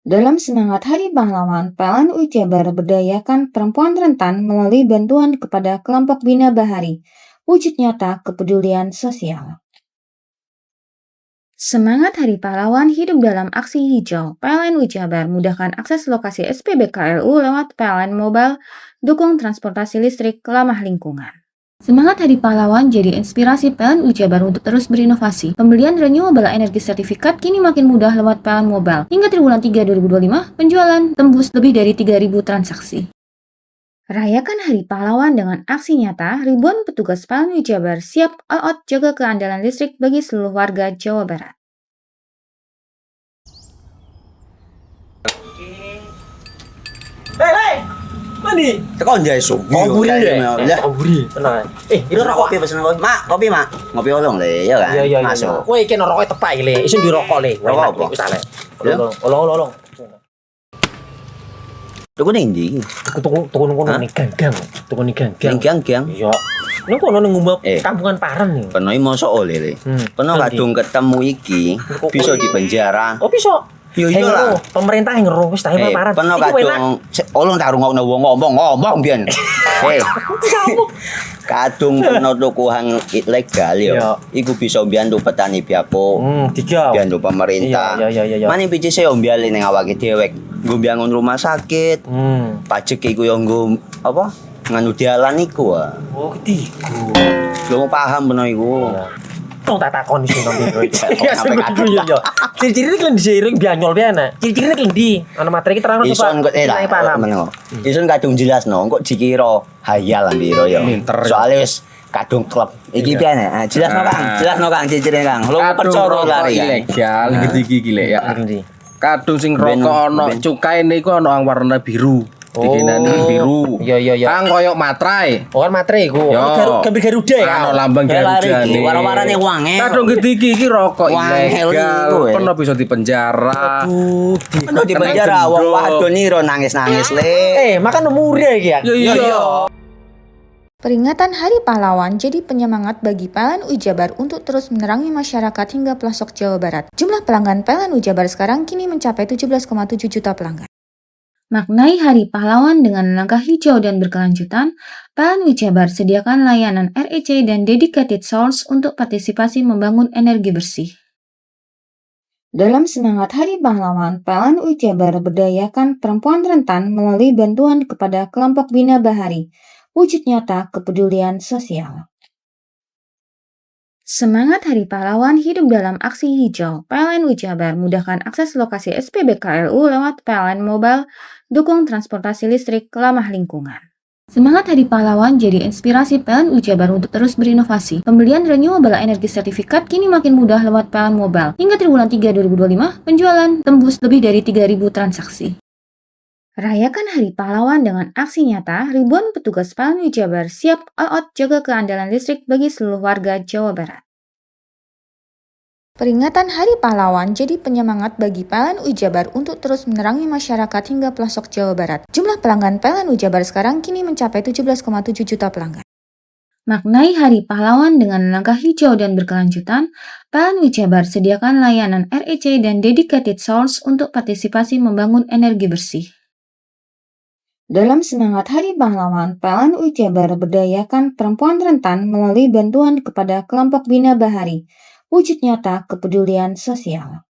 J: Dalam semangat Hari Pahlawan, PLN Jabar berdayakan perempuan rentan melalui bantuan kepada kelompok Bina Bahari. Wujud nyata kepedulian sosial. Semangat Hari Pahlawan hidup dalam aksi hijau. PLN Jabar mudahkan akses lokasi SPBKLU lewat PLN Mobile, dukung transportasi listrik ramah lingkungan. Semangat Hari Pahlawan jadi inspirasi PLN Jabar untuk terus berinovasi. Pembelian renewable energy sertifikat kini makin mudah lewat PLN Mobile. Hingga triwulan 3 2025, penjualan tembus lebih dari 3.000 transaksi. Rayakan Hari Pahlawan dengan aksi nyata, ribuan petugas PLN Jabar siap all out jaga keandalan listrik bagi seluruh warga Jawa Barat.
C: Hei, mandi.
D: Tekan jaya su.
C: Koburi deh.
D: Ya.
C: Koburi. Tenang.
D: Ini rokok kopi pesen kopi. Mak, kopi mak. Ngopi olong le, ya kan?
C: Iya.
D: Masuk.
C: Woi, kena rokoknya tepak le. Isun dirokok le.
D: Rokok apa?
C: Wis ale. Olong.
D: Tuku ning ndi?
C: Tuku kono ning ganggang. Tuku ning ganggang.
D: Ning gang.
C: Iya. Ning kono ning ngumba kampungan Paren nih.
D: Peno iki mosok oleh le. Peno kadung ketemu iki bisa dipenjara.
C: Oh, bisa.
D: Yo iya lah.
C: Pemerintah yang ngeru wis tahe Paren.
D: Peno kadung olong tak rungokno wong ngomong biyen. Kadung peno tuku hang ilegal yo. Iku bisa mbiyantu petani biako. Mbiyantu pemerintah.
C: Iya.
D: Mane pici se mbiali ning awake dhewek. Nggo mbangun rumah sakit. Pajak iku yo nggo apa? Nganu dalan iku.
C: Oh, ketiku.
D: Lu paham peno iku.
C: Tong tak takon sing nang biro iki. Ya sampe yo. Ciri-ciri iki di seiring bianyol piye ana. Ciri-cirine iki ndi? Ana materi iki terang coba.
D: Ison kok Ison kadung jelasno kok dikira hayal lan biro yo. Soale wis kadung klub. Iki piye nek? Jelasno Kang, ciri-cirine Kang. Lu percaya lari
M: ilegal iki lek ya. Kadung sing rokok ana cukae niku ana warna biru. Dikenani biru.
C: Iya.
M: Kang koyo matrai.
C: Oh, kan matrai iku. Gambar Garuda ya.
M: Ana lambang Garuda nih.
D: Warna-warnane wange.
M: Kadung iki rokok ilegal. Pernah bisa dipenjara.
D: Pernah dipenjara wong wadon iro nangis-nangis le.
C: Makan umure iki ya.
M: Iya.
J: Peringatan Hari Pahlawan jadi penyemangat bagi PLN Jabar untuk terus menerangi masyarakat hingga pelosok Jawa Barat. Jumlah pelanggan PLN Jabar sekarang kini mencapai 17,7 juta pelanggan. Maknai Hari Pahlawan dengan langkah hijau dan berkelanjutan, PLN Jabar sediakan layanan REC dan dedicated source untuk partisipasi membangun energi bersih. Dalam semangat Hari Pahlawan, PLN Jabar berdayakan perempuan rentan melalui bantuan kepada kelompok Bina Bahari. Wujud nyata kepedulian sosial. Semangat Hari Pahlawan hidup dalam aksi hijau. PLN Jabar mudahkan akses lokasi SPBKLU lewat PLN Mobile, dukung transportasi listrik ramah lingkungan. Semangat Hari Pahlawan jadi inspirasi PLN Jabar untuk terus berinovasi. Pembelian renewable energy sertifikat kini makin mudah lewat PLN Mobile. Hingga triwulan 3 2025, penjualan tembus lebih dari 3.000 transaksi. Rayakan Hari Pahlawan dengan aksi nyata, ribuan petugas PLN Jabar siap all out jaga keandalan listrik bagi seluruh warga Jawa Barat. Peringatan Hari Pahlawan jadi penyemangat bagi PLN Jabar untuk terus menerangi masyarakat hingga pelosok Jawa Barat. Jumlah pelanggan PLN Jabar sekarang kini mencapai 17,7 juta pelanggan. Maknai Hari Pahlawan dengan langkah hijau dan berkelanjutan, PLN Jabar sediakan layanan REC dan dedicated source untuk partisipasi membangun energi bersih. Dalam semangat Hari Pahlawan, PLN Jabar berdayakan perempuan rentan melalui bantuan kepada kelompok Bina Bahari. Wujud nyata kepedulian sosial.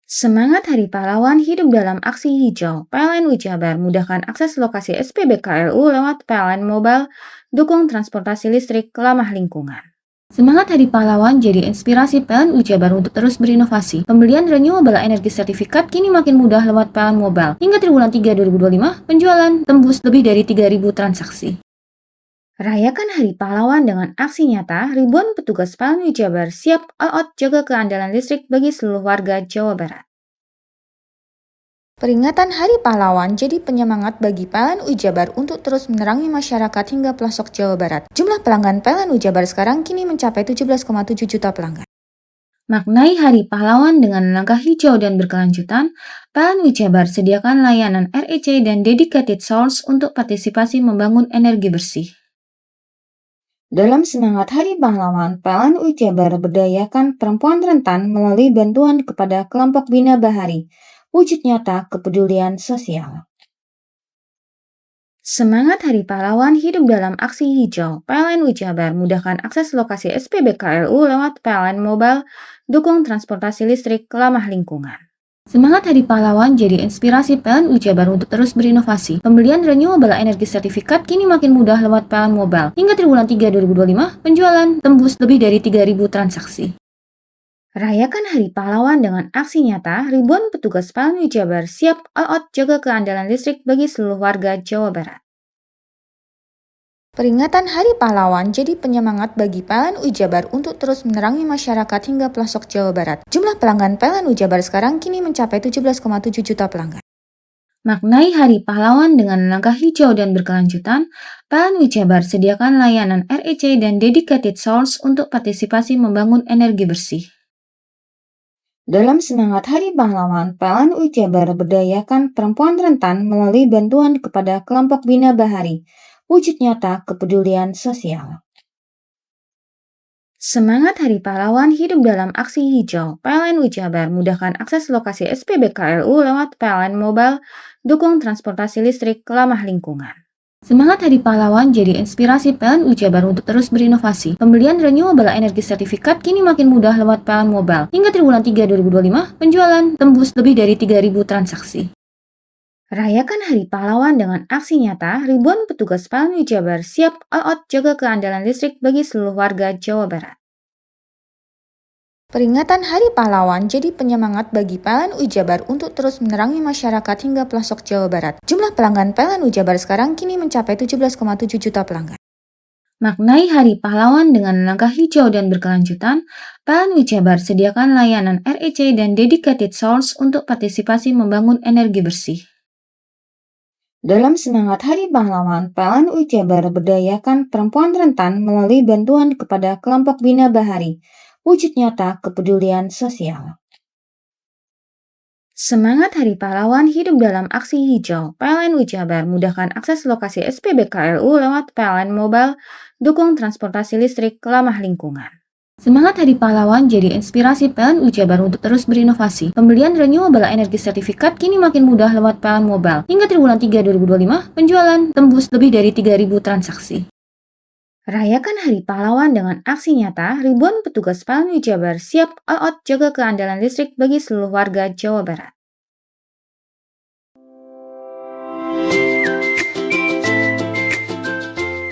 J: Semangat Hari Pahlawan hidup dalam aksi hijau. PLN Jabar mudahkan akses lokasi SPBKLU lewat PLN Mobile, dukung transportasi listrik ramah lingkungan. Semangat Hari Pahlawan jadi inspirasi PLN Jabar untuk terus berinovasi. Pembelian renewable energy sertifikat kini makin mudah lewat PLN Mobile. Hingga triwulan 3 2025, penjualan tembus lebih dari 3.000 transaksi. Rayakan Hari Pahlawan dengan aksi nyata, ribuan petugas PLN Jabar siap all out jaga keandalan listrik bagi seluruh warga Jawa Barat. Peringatan Hari Pahlawan jadi penyemangat bagi PLN Jabar untuk terus menerangi masyarakat hingga pelosok Jawa Barat. Jumlah pelanggan PLN Jabar sekarang kini mencapai 17,7 juta pelanggan. Maknai Hari Pahlawan dengan langkah hijau dan berkelanjutan, PLN Jabar sediakan layanan REC dan dedicated source untuk partisipasi membangun energi bersih. Dalam semangat Hari Pahlawan, PLN Jabar berdayakan perempuan rentan melalui bantuan kepada kelompok Bina Bahari. Wujud nyata kepedulian sosial. Semangat Hari Pahlawan hidup dalam aksi hijau. PLN Jabar mudahkan akses lokasi SPBKLU lewat PLN Mobile, dukung transportasi listrik ramah lingkungan. Semangat Hari Pahlawan jadi inspirasi PLN Jabar untuk terus berinovasi. Pembelian renewable energy sertifikat kini makin mudah lewat PLN Mobile. Hingga triwulan 3 2025, penjualan tembus lebih dari 3.000 transaksi. Rayakan Hari Pahlawan dengan aksi nyata, ribuan petugas PLN Jabar siap all out jaga keandalan listrik bagi seluruh warga Jawa Barat. Peringatan Hari Pahlawan jadi penyemangat bagi PLN Jabar untuk terus menerangi masyarakat hingga pelosok Jawa Barat. Jumlah pelanggan PLN Jabar sekarang kini mencapai 17,7 juta pelanggan. Maknai Hari Pahlawan dengan langkah hijau dan berkelanjutan, PLN Jabar sediakan layanan REC dan dedicated source untuk partisipasi membangun energi bersih. Dalam semangat Hari Pahlawan, PLN Jabar berdayakan perempuan rentan melalui bantuan kepada kelompok Bina Bahari. Wujud nyata kepedulian sosial. Semangat Hari Pahlawan hidup dalam aksi hijau. PLN Jabar mudahkan akses lokasi SPBKLU lewat PLN Mobile, dukung transportasi listrik ramah lingkungan. Semangat Hari Pahlawan jadi inspirasi PLN Jabar untuk terus berinovasi. Pembelian renewable energy sertifikat kini makin mudah lewat PLN Mobile. Hingga triwulan 3 2025, penjualan tembus lebih dari 3.000 transaksi. Rayakan Hari Pahlawan dengan aksi nyata, ribuan petugas PLN Jabar siap all out jaga keandalan listrik bagi seluruh warga Jawa Barat. Peringatan Hari Pahlawan jadi penyemangat bagi PLN Jabar untuk terus menerangi masyarakat hingga pelosok Jawa Barat. Jumlah pelanggan PLN Jabar sekarang kini mencapai 17,7 juta pelanggan. Maknai Hari Pahlawan dengan langkah hijau dan berkelanjutan, PLN Jabar sediakan layanan REC dan dedicated source untuk partisipasi membangun energi bersih. Dalam semangat Hari Pahlawan, PLN Jabar berdayakan perempuan rentan melalui bantuan kepada kelompok Bina Bahari. Wujud nyata kepedulian sosial. Semangat Hari Pahlawan hidup dalam aksi hijau. PLN Jabar mudahkan akses lokasi SPBKLU lewat PLN Mobile, dukung transportasi listrik ramah lingkungan. Semangat Hari Pahlawan jadi inspirasi PLN Jabar untuk terus berinovasi. Pembelian renewable energy sertifikat kini makin mudah lewat PLN Mobile. Hingga triwulan 3 2025, penjualan tembus lebih dari 3.000 transaksi. Rayakan Hari Pahlawan dengan aksi nyata, ribuan petugas PLN Jabar siap all out jaga keandalan listrik bagi seluruh warga Jawa Barat.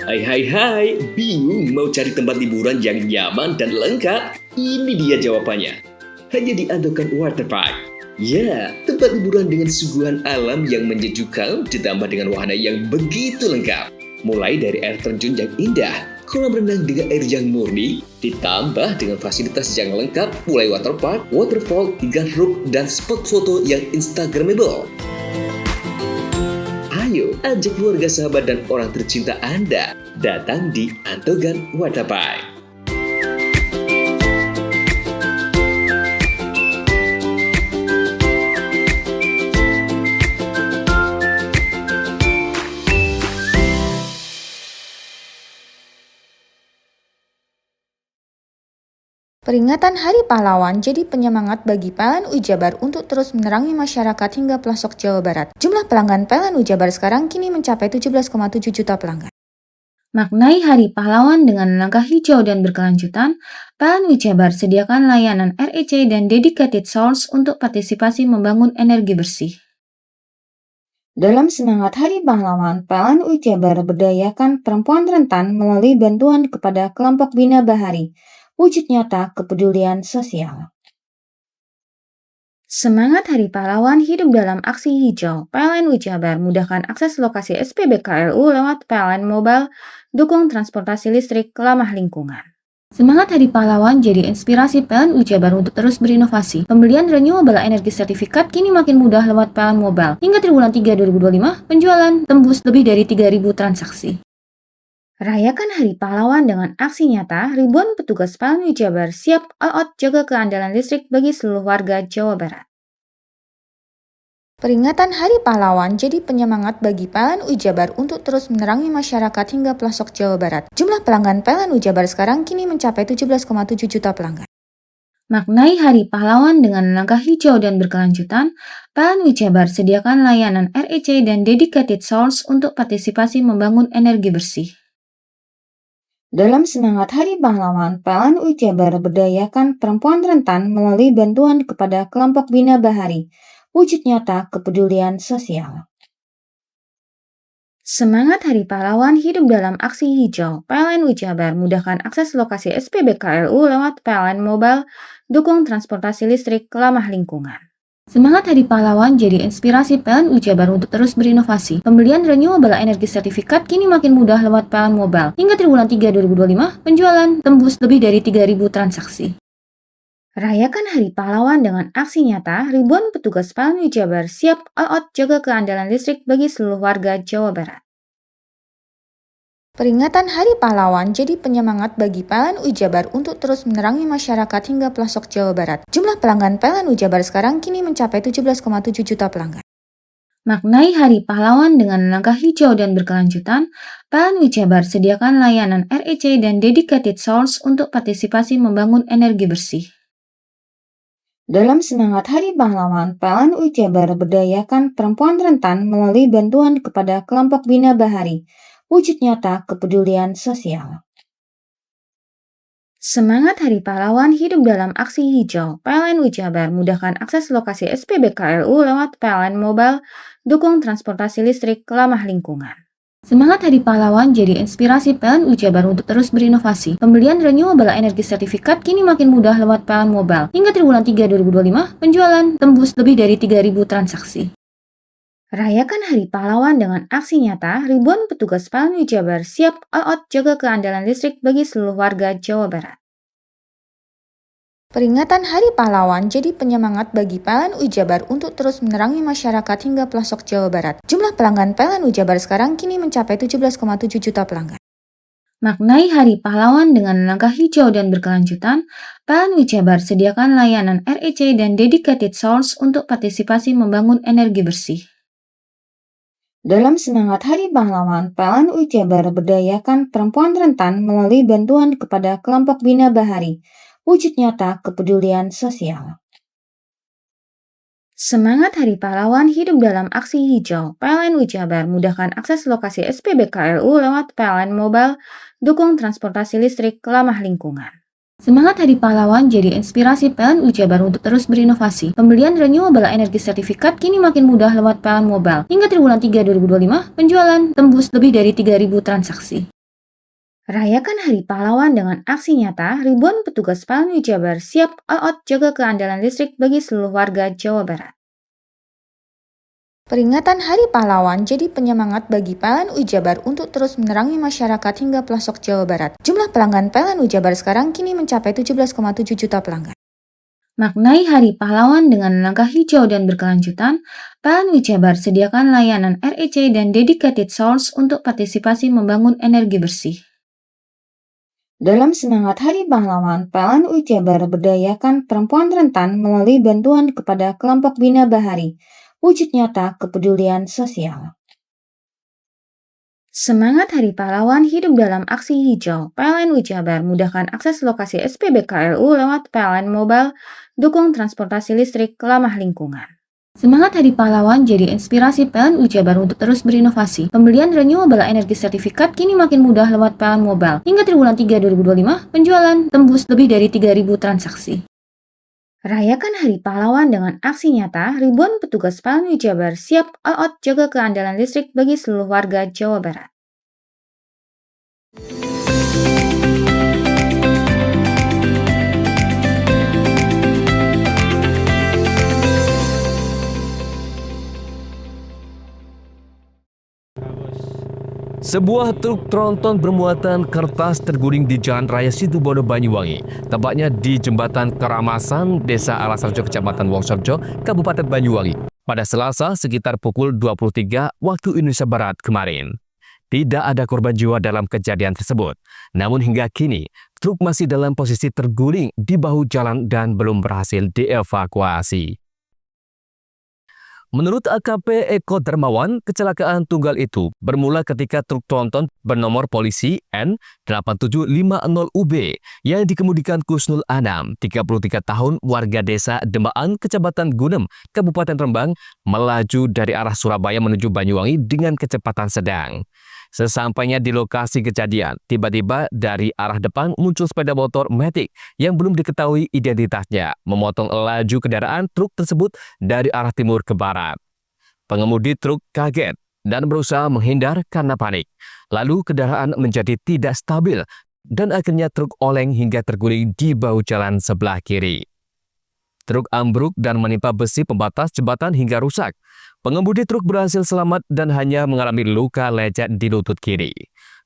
P: Hai, bingung mau cari tempat liburan yang nyaman dan lengkap? Ini dia jawabannya. Hanya di Andokan Waterpark. Ya, tempat liburan dengan suguhan alam yang menyejukkan ditambah dengan wahana yang begitu lengkap. Mulai dari air terjun yang indah, kolam renang dengan air yang murni, ditambah dengan fasilitas yang lengkap mulai waterpark, waterfall, hingga roof dan spot foto yang instagramable. Ayo, ajak keluarga, sahabat, dan orang tercinta Anda datang di Andokan Waterpark.
J: Peringatan Hari Pahlawan jadi penyemangat bagi PLN Jabar untuk terus menerangi masyarakat hingga pelosok Jawa Barat. Jumlah pelanggan PLN Jabar sekarang kini mencapai 17,7 juta pelanggan. Maknai Hari Pahlawan dengan langkah hijau dan berkelanjutan, PLN Jabar sediakan layanan REC dan dedicated source untuk partisipasi membangun energi bersih. Dalam semangat Hari Pahlawan, PLN UI Jabar berdayakan perempuan rentan melalui bantuan kepada kelompok Bina Bahari, wujud nyata kepedulian sosial. Semangat Hari Pahlawan hidup dalam aksi hijau. PLN UI Jabar mudahkan akses lokasi SPBKLU lewat PLN Mobile, dukung transportasi listrik ramah lingkungan. Semangat Hari Pahlawan jadi inspirasi PLN UI Jabar untuk terus berinovasi. Pembelian renewable energy sertifikat kini makin mudah lewat PLN Mobile. Hingga triwulan 3 2025, penjualan tembus lebih dari 3.000 transaksi. Rayakan Hari Pahlawan dengan aksi nyata, ribuan petugas PLN UI Jabar siap all out jaga keandalan listrik bagi seluruh warga Jawa Barat. Peringatan Hari Pahlawan jadi penyemangat bagi PLN UI Jabar untuk terus menerangi masyarakat hingga pelosok Jawa Barat. Jumlah pelanggan PLN UI Jabar sekarang kini mencapai 17,7 juta pelanggan. Maknai Hari Pahlawan dengan langkah hijau dan berkelanjutan, PLN UI Jabar sediakan layanan REC dan dedicated source untuk partisipasi membangun energi bersih. Dalam semangat Hari Pahlawan, PLN UI Jabar berdayakan perempuan rentan melalui bantuan kepada kelompok Bina Bahari, wujud nyata kepedulian sosial. Semangat Hari Pahlawan hidup dalam aksi hijau. PLN UI Jabar mudahkan akses lokasi SPBKLU lewat PLN Mobile, dukung transportasi listrik ramah lingkungan. Semangat Hari Pahlawan jadi inspirasi PLN UI Jabar untuk terus berinovasi. Pembelian renewable energy sertifikat kini makin mudah lewat PLN Mobile. Hingga triwulan 3 2025, penjualan tembus lebih dari 3.000 transaksi. Rayakan Hari Pahlawan dengan aksi nyata, ribuan petugas PLN UI Jabar siap all out jaga keandalan listrik bagi seluruh warga Jawa Barat. Peringatan Hari Pahlawan jadi penyemangat bagi PLN UI Jabar untuk terus menerangi masyarakat hingga pelosok Jawa Barat. Jumlah pelanggan PLN UI Jabar sekarang kini mencapai 17,7 juta pelanggan. Maknai Hari Pahlawan dengan langkah hijau dan berkelanjutan, PLN UI Jabar sediakan layanan REC dan dedicated source untuk partisipasi membangun energi bersih. Dalam semangat Hari Pahlawan, PLN UI Jabar berdayakan perempuan rentan melalui bantuan kepada kelompok Bina Bahari, wujud nyata kepedulian sosial. Semangat Hari Pahlawan hidup dalam aksi hijau. PLN UI Jabar mudahkan akses lokasi SPBKLU lewat PLN Mobile, dukung transportasi listrik ramah lingkungan. Semangat Hari Pahlawan jadi inspirasi PLN UI Jabar untuk terus berinovasi. Pembelian renewable energy sertifikat kini makin mudah lewat PLN Mobile. Hingga triwulan 3 2025, penjualan tembus lebih dari 3.000 transaksi. Rayakan Hari Pahlawan dengan aksi nyata, ribuan petugas PLN UI Jabar siap all out jaga keandalan listrik bagi seluruh warga Jawa Barat. Peringatan Hari Pahlawan jadi penyemangat bagi PLN UI Jabar untuk terus menerangi masyarakat hingga pelosok Jawa Barat. Jumlah pelanggan PLN UI Jabar sekarang kini mencapai 17,7 juta pelanggan. Maknai Hari Pahlawan dengan langkah hijau dan berkelanjutan, PLN UI Jabar sediakan layanan REC dan dedicated source untuk partisipasi membangun energi bersih. Dalam semangat Hari Pahlawan, PLN UI Jabar berdayakan perempuan rentan melalui bantuan kepada kelompok Bina Bahari, wujud nyata kepedulian sosial. Semangat Hari Pahlawan hidup dalam aksi hijau. PLN UI Jabar mudahkan akses lokasi SPBKLU lewat PLN Mobile, dukung transportasi listrik ramah lingkungan. Semangat Hari Pahlawan jadi inspirasi PLN UI Jabar untuk terus berinovasi. Pembelian renewable energy sertifikat kini makin mudah lewat PLN Mobile. Hingga triwulan 3 2025, penjualan tembus lebih dari 3.000 transaksi. Rayakan Hari Pahlawan dengan aksi nyata, ribuan petugas PLN UI Jabar siap all out jaga keandalan listrik bagi seluruh warga Jawa Barat. Peringatan Hari Pahlawan jadi penyemangat bagi PLN UI Jabar untuk terus menerangi masyarakat hingga pelosok Jawa Barat. Jumlah pelanggan PLN UI Jabar sekarang kini mencapai 17,7 juta pelanggan. Maknai Hari Pahlawan dengan langkah hijau dan berkelanjutan, PLN UI Jabar sediakan layanan REC dan dedicated source untuk partisipasi membangun energi bersih. Dalam semangat Hari Pahlawan, PLN UI Jabar berdayakan perempuan rentan melalui bantuan kepada kelompok Bina Bahari, wujud nyata kepedulian sosial. Semangat Hari Pahlawan hidup dalam aksi hijau. PLN UI Jabar mudahkan akses lokasi SPBKLU lewat PLN Mobile, dukung transportasi listrik ramah lingkungan. Semangat Hari Pahlawan jadi inspirasi PLN UI Jabar untuk terus berinovasi. Pembelian renewable energy sertifikat kini makin mudah lewat PLN Mobile. Hingga triwulan 3 2025, penjualan tembus lebih dari 3.000 transaksi. Rayakan Hari Pahlawan dengan aksi nyata, ribuan petugas PLN Jabar siap all out jaga keandalan listrik bagi seluruh warga Jawa Barat.
E: Sebuah truk tronton bermuatan kertas terguling di Jalan Raya Situbondo, Banyuwangi, tepatnya di Jembatan Keramasan, Desa Alasarjo, Kecamatan Wongsarjo, Kabupaten Banyuwangi, pada Selasa sekitar pukul 23 waktu Indonesia Barat kemarin. Tidak ada korban jiwa dalam kejadian tersebut. Namun hingga kini, truk masih dalam posisi terguling di bahu jalan dan belum berhasil dievakuasi. Menurut AKP Eko Darmawan, kecelakaan tunggal itu bermula ketika truk tronton bernomor polisi N8750UB yang dikemudikan Kusnul Anam, 33 tahun, warga desa Dembaan, Kecamatan Gunem, Kabupaten Rembang, melaju dari arah Surabaya menuju Banyuwangi dengan kecepatan sedang. Sesampainya di lokasi kejadian, tiba-tiba dari arah depan muncul sepeda motor Matic yang belum diketahui identitasnya, memotong laju kendaraan truk tersebut dari arah timur ke barat. Pengemudi truk kaget dan berusaha menghindar karena panik. Lalu kendaraan menjadi tidak stabil dan akhirnya truk oleng hingga terguling di bahu jalan sebelah kiri. Truk ambruk dan menimpa besi pembatas jembatan hingga rusak. Pengemudi truk berhasil selamat dan hanya mengalami luka lecet di lutut kiri.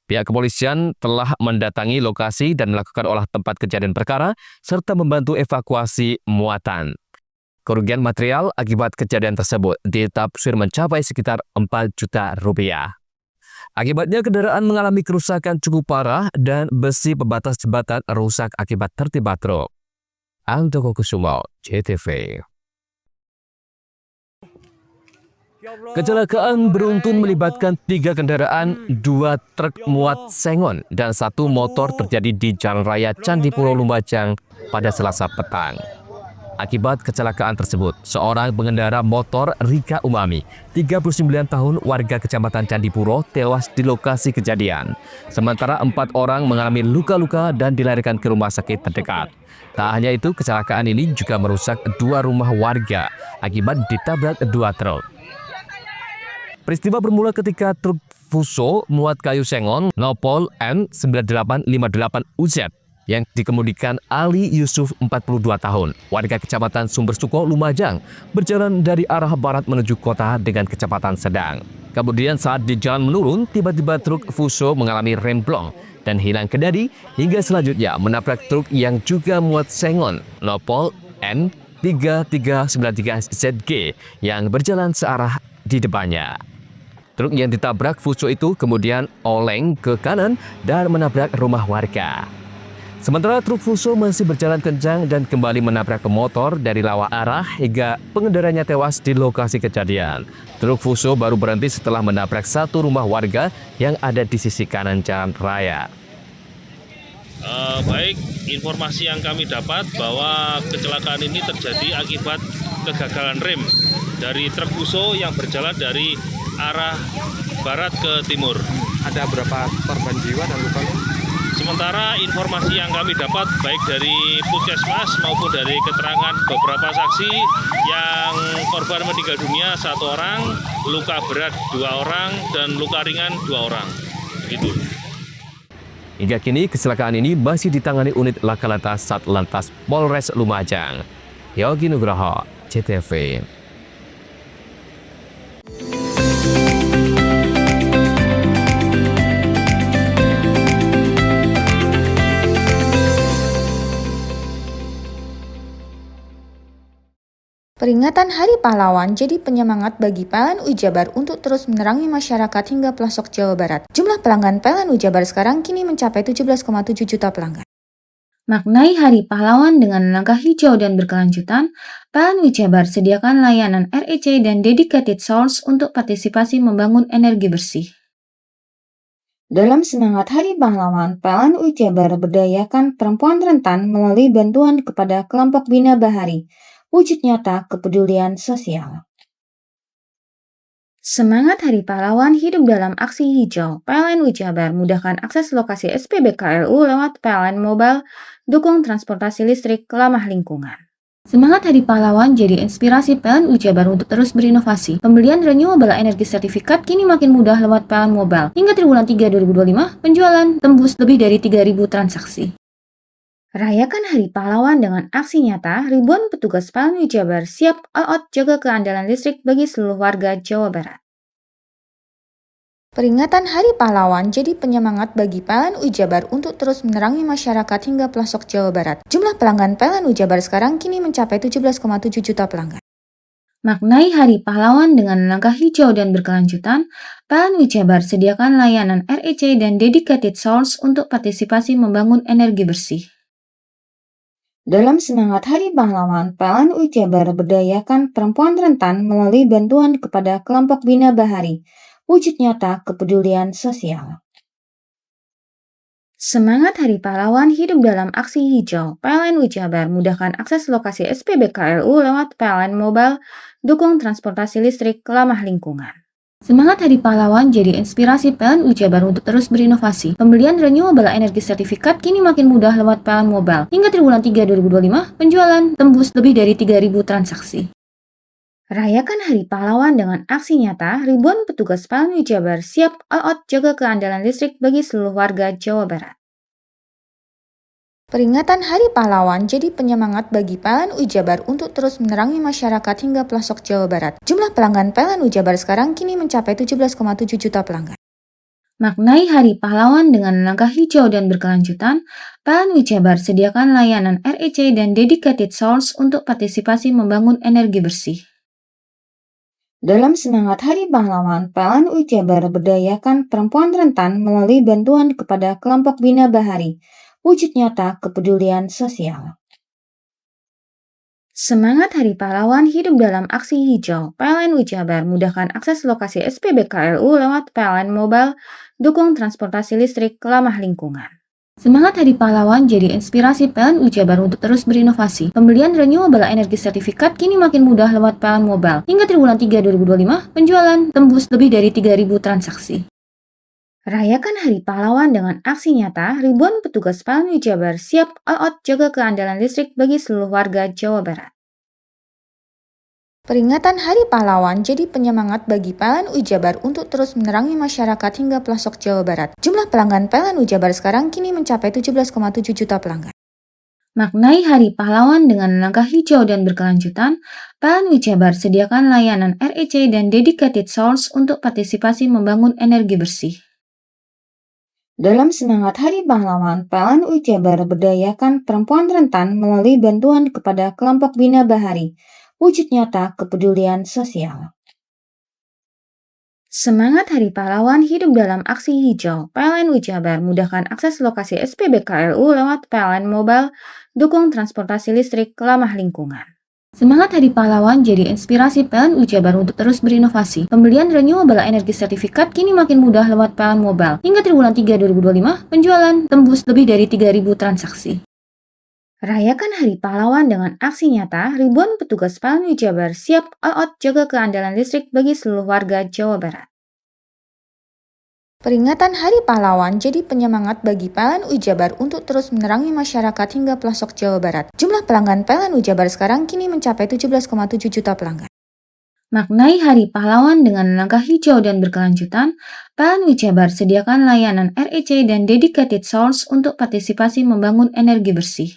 E: Pihak kepolisian telah mendatangi lokasi dan melakukan olah tempat kejadian perkara serta membantu evakuasi muatan. Kerugian material akibat kejadian tersebut ditafsir mencapai sekitar 4 juta rupiah. Akibatnya kendaraan mengalami kerusakan cukup parah dan besi pembatas jembatan rusak akibat tertimpa truk. Andoko Kusumo, JTV. Kecelakaan beruntun melibatkan 3 kendaraan, 2 truk muat sengon, dan 1 motor terjadi di Jalan Raya Candipuro, Lumajang pada Selasa petang. Akibat kecelakaan tersebut, seorang pengendara motor Rika Umami, 39 tahun, warga Kecamatan Candipuro, tewas di lokasi kejadian. Sementara 4 orang mengalami luka-luka dan dilarikan ke rumah sakit terdekat. Tak hanya itu, kecelakaan ini juga merusak 2 rumah warga akibat ditabrak 2 truk. Peristiwa bermula ketika truk Fuso muat kayu sengon Nopol N9858UZ yang dikemudikan Ali Yusuf 42 tahun, warga Kecamatan Sumbersuko, Lumajang, berjalan dari arah barat menuju kota dengan kecepatan sedang. Kemudian saat di jalan menurun, tiba-tiba truk Fuso mengalami remblong dan hilang kendali hingga selanjutnya menabrak truk yang juga muat sengon Nopol N3393ZG yang berjalan searah di depannya. Truk yang ditabrak Fuso itu kemudian oleng ke kanan dan menabrak rumah warga. Sementara truk Fuso masih berjalan kencang dan kembali menabrak motor dari lawan arah hingga pengendaranya tewas di lokasi kejadian. Truk Fuso baru berhenti setelah menabrak 1 rumah warga yang ada di sisi kanan jalan raya.
Q: Baik, informasi yang kami dapat bahwa kecelakaan ini terjadi akibat kegagalan rem dari truk Fuso yang berjalan dari arah barat ke timur.
R: Ada berapa korban jiwa dan luka?
Q: Sementara informasi yang kami dapat baik dari Puskesmas maupun dari keterangan beberapa saksi, yang korban meninggal dunia 1 orang, luka berat 2 orang, dan luka ringan 2 orang. Begitu.
E: Hingga kini kecelakaan ini masih ditangani unit Laka-Lantas Satlantas Polres Lumajang. Yogi Nugroho, JTV.
J: Peringatan Hari Pahlawan jadi penyemangat bagi PLN Jabar untuk terus menerangi masyarakat hingga pelosok Jawa Barat. Jumlah pelanggan PLN Jabar sekarang kini mencapai 17,7 juta pelanggan. Maknai Hari Pahlawan dengan langkah hijau dan berkelanjutan, PLN Jabar sediakan layanan REC dan dedicated source untuk partisipasi membangun energi bersih. Dalam semangat Hari Pahlawan, PLN Jabar berdayakan perempuan rentan melalui bantuan kepada kelompok Bina Bahari, wujud nyata kepedulian sosial. Semangat Hari Pahlawan hidup dalam aksi hijau. PLN Jabar mudahkan akses lokasi SPBKLU lewat PLN Mobile, dukung transportasi listrik ramah lingkungan. Semangat Hari Pahlawan jadi inspirasi PLN Jabar untuk terus berinovasi. Pembelian renewable energy sertifikat kini makin mudah lewat PLN Mobile. Hingga triwulan 3 2025, penjualan tembus lebih dari 3.000 transaksi. Rayakan Hari Pahlawan dengan aksi nyata, ribuan petugas PLN Jabar siap all out jaga keandalan listrik bagi seluruh warga Jawa Barat. Peringatan Hari Pahlawan jadi penyemangat bagi PLN Jabar untuk terus menerangi masyarakat hingga pelosok Jawa Barat. Jumlah pelanggan PLN Jabar sekarang kini mencapai 17,7 juta pelanggan. Maknai Hari Pahlawan dengan langkah hijau dan berkelanjutan, PLN Jabar sediakan layanan REC dan dedicated source untuk partisipasi membangun energi bersih. Dalam semangat Hari Pahlawan, PLN Jabar berdayakan perempuan rentan melalui bantuan kepada kelompok Bina Bahari. Wujud nyata kepedulian sosial. Semangat Hari Pahlawan hidup dalam aksi hijau. PLN Jabar mudahkan akses lokasi SPBKLU lewat PLN Mobile, dukung transportasi listrik ramah lingkungan. Semangat Hari Pahlawan jadi inspirasi PLN Jabar untuk terus berinovasi. Pembelian renewable energy sertifikat kini makin mudah lewat PLN Mobile. Hingga triwulan 3 2025, penjualan tembus lebih dari 3.000 transaksi. Rayakan Hari Pahlawan dengan aksi nyata, ribuan petugas PLN Jabar siap all out jaga keandalan listrik bagi seluruh warga Jawa Barat. Peringatan Hari Pahlawan jadi penyemangat bagi PLN Jabar untuk terus menerangi masyarakat hingga pelosok Jawa Barat. Jumlah pelanggan PLN Jabar sekarang kini mencapai 17,7 juta pelanggan. Maknai Hari Pahlawan dengan langkah hijau dan berkelanjutan, PLN Jabar sediakan layanan REC dan dedicated source untuk partisipasi membangun energi bersih. Dalam semangat Hari Pahlawan, PLN Jabar berdayakan perempuan rentan melalui bantuan kepada kelompok Bina Bahari. Wujud nyata kepedulian sosial. Semangat Hari Pahlawan hidup dalam aksi hijau. PLN Jabar mudahkan akses lokasi SPBKLU lewat PLN Mobile, dukung transportasi listrik ramah lingkungan. Semangat Hari Pahlawan jadi inspirasi PLN Jabar untuk terus berinovasi. Pembelian renewable energy sertifikat kini makin mudah lewat PLN Mobile. Hingga triwulan 3 2025, penjualan tembus lebih dari 3.000 transaksi. Rayakan Hari Pahlawan dengan aksi nyata, ribuan petugas PLN Jabar siap all out jaga keandalan listrik bagi seluruh warga Jawa Barat. Peringatan Hari Pahlawan jadi penyemangat bagi PLN Jabar untuk terus menerangi masyarakat hingga pelosok Jawa Barat. Jumlah pelanggan PLN Jabar sekarang kini mencapai 17,7 juta pelanggan. Maknai Hari Pahlawan dengan langkah hijau dan berkelanjutan, PLN Jabar sediakan layanan REC dan dedicated source untuk partisipasi membangun energi bersih. Dalam semangat Hari Pahlawan, PLN Jabar berdayakan perempuan rentan melalui bantuan kepada kelompok Bina Bahari. Wujud nyata kepedulian sosial. Semangat Hari Pahlawan hidup dalam aksi hijau. PLN Jabar mudahkan akses lokasi SPBKLU lewat PLN Mobile, dukung transportasi listrik ramah lingkungan. Semangat Hari Pahlawan jadi inspirasi PLN Jabar untuk terus berinovasi. Pembelian renewable energy sertifikat kini makin mudah lewat PLN Mobile. Hingga triwulan 3 2025, penjualan tembus lebih dari 3.000 transaksi. Rayakan Hari Pahlawan dengan aksi nyata, ribuan petugas PLN Jabar siap all out jaga keandalan listrik bagi seluruh warga Jawa Barat. Peringatan Hari Pahlawan jadi penyemangat bagi PLN Jabar untuk terus menerangi masyarakat hingga pelosok Jawa Barat. Jumlah pelanggan PLN Jabar sekarang kini mencapai 17,7 juta pelanggan. Maknai Hari Pahlawan dengan langkah hijau dan berkelanjutan, PLN Jabar sediakan layanan REC dan dedicated source untuk partisipasi membangun energi bersih.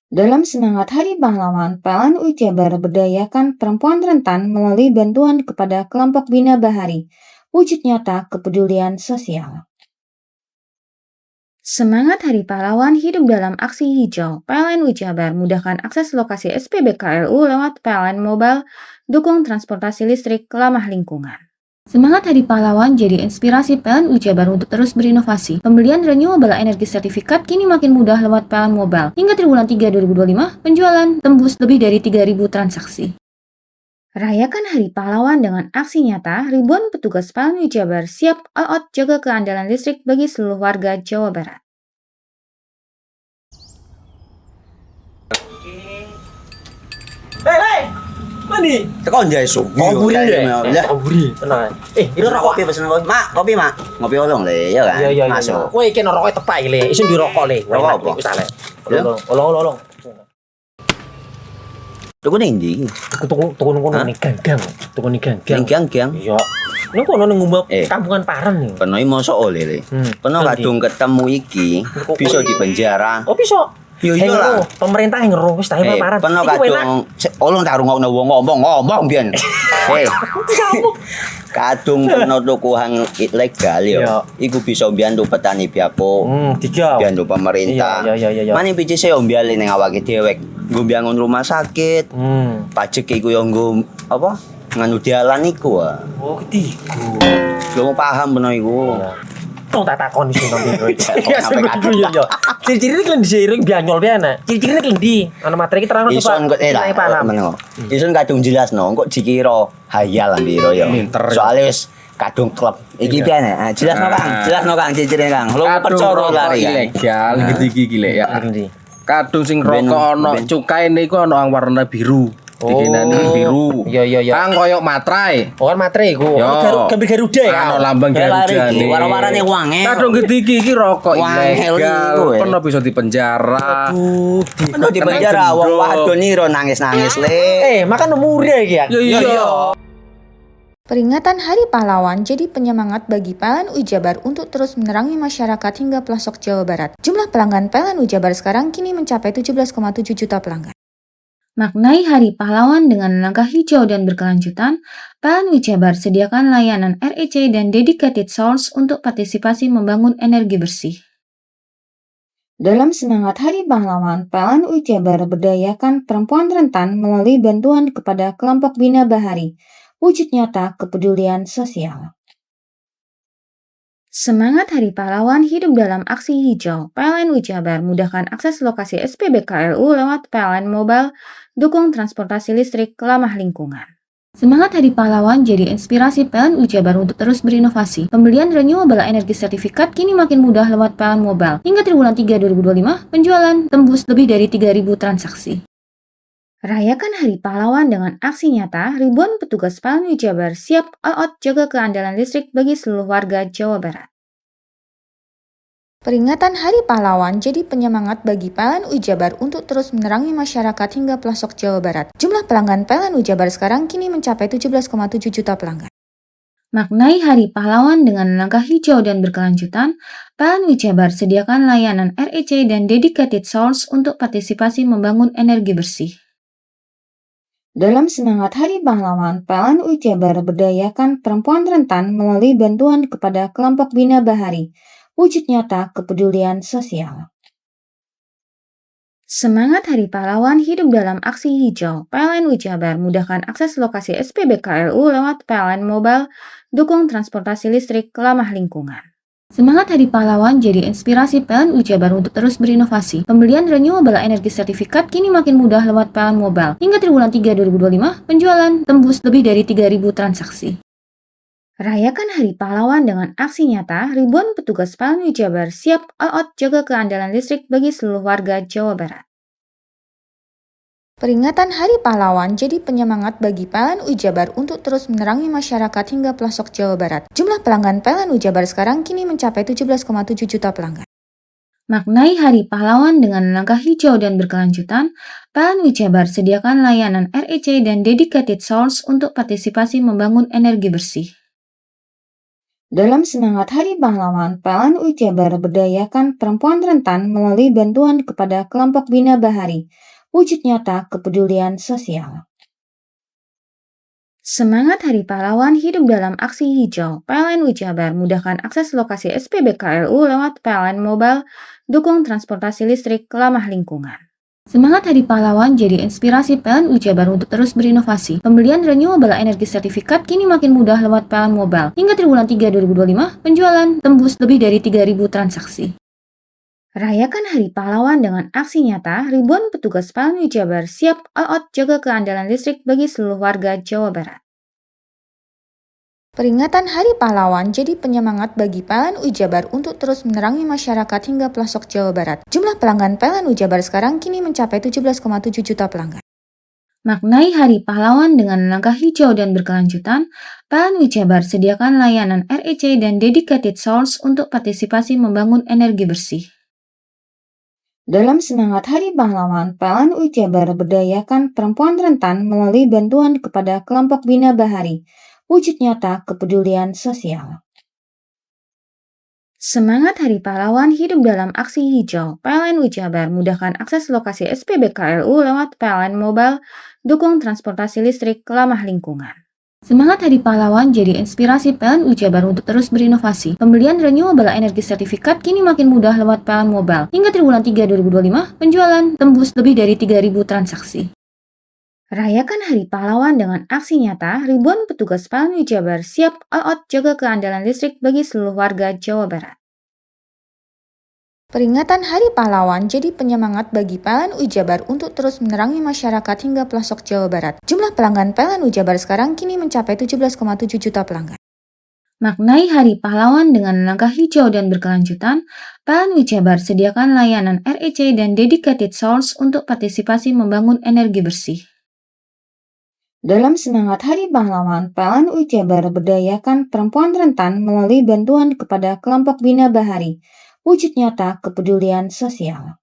J: Dalam semangat Hari Pahlawan, PLN Jabar berdayakan perempuan rentan melalui bantuan kepada kelompok Bina Bahari. Wujud nyata kepedulian sosial. Semangat Hari Pahlawan hidup dalam aksi hijau. PLN Jabar mudahkan akses lokasi SPBKLU lewat PLN Mobile, dukung transportasi listrik ramah lingkungan. Semangat Hari Pahlawan jadi inspirasi PLN Jabar untuk terus berinovasi. Pembelian renewable energy sertifikat kini makin mudah lewat PLN Mobile. Hingga triwulan 3 2025, penjualan tembus lebih dari 3.000 transaksi. Rayakan Hari Pahlawan dengan aksi nyata, ribuan petugas PLN Jabar siap all out jaga keandalan listrik bagi seluruh warga Jawa Barat.
D: Hei! Mandi. Tekan jaya su. Koburi deh. Ya. Koburi. Tenang. Itu rokok kopi pesen kopi. Mak, kopi, Mak. Ngopi olong le, ya kan?
S: Iya.
D: Masuk.
S: Woi, iki rokok tepak le. Isin dirokok le.
D: Rokok apa?
S: Wis ale. Olong.
D: Tuku ning ndi?
S: Tuku kono ning ganggang. Tuku ning ganggang.
D: Ning ganggang.
S: Iya. Ning kono ning ngumuk kampungan Paren nih.
D: Peno mosok oleh. Peno kadung ketemu iki bisa dipenjara.
S: Oh bisa.
D: Yo iya lah.
S: Pemerintah yang ngeru wis tahe Paren.
D: Peno kadung olong tak rungokno wong ngomong biyen. Kadung peno tuku hang ilegal yo. Iku bisa mbiyantu petani biako. Mbiyantu pemerintah.
S: Iya.
D: Mane picise yo mbiali ning awake dhewe. Nggo mbiangun rumah sakit. Pajak iku yo nggo apa? Nganu dalan iku.
S: Oh, ketiku.
D: Lu paham peno iku.
S: Tong tak takon sing nang biro iki. Ya sampe yo. Ciri-ciri iki diseiring bianyol piye ana? Ciri-cirine klendi. Ana materi iki terang
D: Ison kok Ison kadung jelasno, kok dikira hayal lan biro yo. Soale wis kadung klub. Iki piye nek? Jelasno Kang, jelasno Kang ciri-cirine Kang. Lu percaya lari
M: ilegal iki gile ya. Kadung sing rokok ana cukaine iku ana warna biru. Dikenani biru.
S: Iya.
M: Kang koyo matrai.
S: Oh kan matrai iku. Gambar Garuda ya.
M: Ana lambang Garuda.
D: Warna-warnane wange.
M: Kadung gede iki rokok ilegal. Pernah bisa dipenjara.
D: Pernah dipenjara wong wadon iro nangis-nangis le.
S: Makan murah iki ya.
M: Iya.
J: Peringatan Hari Pahlawan jadi penyemangat bagi PLN Jabar untuk terus menerangi masyarakat hingga pelosok Jawa Barat. Jumlah pelanggan PLN Jabar sekarang kini mencapai 17,7 juta pelanggan. Maknai Hari Pahlawan dengan langkah hijau dan berkelanjutan, PLN Jabar sediakan layanan REC dan dedicated source untuk partisipasi membangun energi bersih. Dalam semangat Hari Pahlawan, PLN Jabar berdayakan perempuan rentan melalui bantuan kepada kelompok Bina Bahari, wujud nyata kepedulian sosial. Semangat Hari Pahlawan hidup dalam aksi hijau. PLN Jabar mudahkan akses lokasi SPBKLU lewat PLN Mobile, dukung transportasi listrik ramah lingkungan. Semangat Hari Pahlawan jadi inspirasi PLN Jabar untuk terus berinovasi. Pembelian renewable energy sertifikat kini makin mudah lewat PLN Mobile. Hingga triwulan 3 2025, penjualan tembus lebih dari 3.000 transaksi. Rayakan Hari Pahlawan dengan aksi nyata, ribuan petugas PLN Jabar siap all out jaga keandalan listrik bagi seluruh warga Jawa Barat. Peringatan Hari Pahlawan jadi penyemangat bagi PLN Jabar untuk terus menerangi masyarakat hingga pelosok Jawa Barat. Jumlah pelanggan PLN Jabar sekarang kini mencapai 17,7 juta pelanggan. Maknai Hari Pahlawan dengan langkah hijau dan berkelanjutan, PLN Jabar sediakan layanan REC dan dedicated source untuk partisipasi membangun energi bersih. Dalam semangat Hari Pahlawan, PLN Jabar berdayakan perempuan rentan melalui bantuan kepada kelompok Bina Bahari, wujud nyata kepedulian sosial. Semangat Hari Pahlawan hidup dalam aksi hijau. PLN Jabar mudahkan akses lokasi SPBKLU lewat PLN Mobile, dukung transportasi listrik ramah lingkungan. Semangat Hari Pahlawan jadi inspirasi PLN Jabar untuk terus berinovasi. Pembelian renewable energy sertifikat kini makin mudah lewat PLN Mobile. Hingga triwulan 3 2025, penjualan tembus lebih dari 3.000 transaksi. Rayakan Hari Pahlawan dengan aksi nyata, ribuan petugas PLN Jabar siap all out jaga keandalan listrik bagi seluruh warga Jawa Barat. Peringatan Hari Pahlawan jadi penyemangat bagi PLN Jabar untuk terus menerangi masyarakat hingga pelosok Jawa Barat. Jumlah pelanggan PLN Jabar sekarang kini mencapai 17,7 juta pelanggan. Maknai Hari Pahlawan dengan langkah hijau dan berkelanjutan, PLN Jabar sediakan layanan REC dan dedicated source untuk partisipasi membangun energi bersih. Dalam semangat Hari Pahlawan, PLN Jabar berdayakan perempuan rentan melalui bantuan kepada kelompok Bina Bahari, wujud nyata kepedulian sosial. Semangat Hari Pahlawan hidup dalam aksi hijau. PLN Jabar mudahkan akses lokasi SPBKLU lewat PLN Mobile, dukung transportasi listrik ramah lingkungan. Semangat Hari Pahlawan jadi inspirasi PLN Jabar untuk terus berinovasi. Pembelian renewable energy sertifikat kini makin mudah lewat PLN Mobile. Hingga triwulan 3 2025, penjualan tembus lebih dari 3.000 transaksi. Rayakan Hari Pahlawan dengan aksi nyata, ribuan petugas PLN Jabar siap all out jaga keandalan listrik bagi seluruh warga Jawa Barat. Peringatan Hari Pahlawan jadi penyemangat bagi PLN Jabar untuk terus menerangi masyarakat hingga pelosok Jawa Barat. Jumlah pelanggan PLN Jabar sekarang kini mencapai 17,7 juta pelanggan. Maknai Hari Pahlawan dengan langkah hijau dan berkelanjutan, PLN Jabar sediakan layanan REC dan dedicated source untuk partisipasi membangun energi bersih. Dalam semangat Hari Pahlawan, PLN UI Jabar berdayakan perempuan rentan melalui bantuan kepada kelompok Bina Bahari, wujud nyata kepedulian sosial. Semangat Hari Pahlawan hidup dalam aksi hijau. PLN UI Jabar mudahkan akses lokasi SPBKLU lewat PLN Mobile, dukung transportasi listrik ramah lingkungan. Semangat Hari Pahlawan jadi inspirasi PLN UI Jabar untuk terus berinovasi. Pembelian renewable energy sertifikat kini makin mudah lewat PLN Mobile. Hingga triwulan 3 2025, penjualan tembus lebih dari 3.000 transaksi. Rayakan Hari Pahlawan dengan aksi nyata, ribuan petugas PLN UI Jabar siap all out jaga keandalan listrik bagi seluruh warga Jawa Barat. Peringatan Hari Pahlawan jadi penyemangat bagi PLN UI Jabar untuk terus menerangi masyarakat hingga pelosok Jawa Barat. Jumlah pelanggan PLN UI Jabar sekarang kini mencapai 17,7 juta pelanggan. Maknai Hari Pahlawan dengan langkah hijau dan berkelanjutan, PLN UI Jabar sediakan layanan REC dan dedicated source untuk partisipasi membangun energi bersih. Dalam semangat Hari Pahlawan, PLN UI Jabar berdayakan perempuan rentan melalui bantuan kepada kelompok Bina Bahari, wujud nyata kepedulian sosial.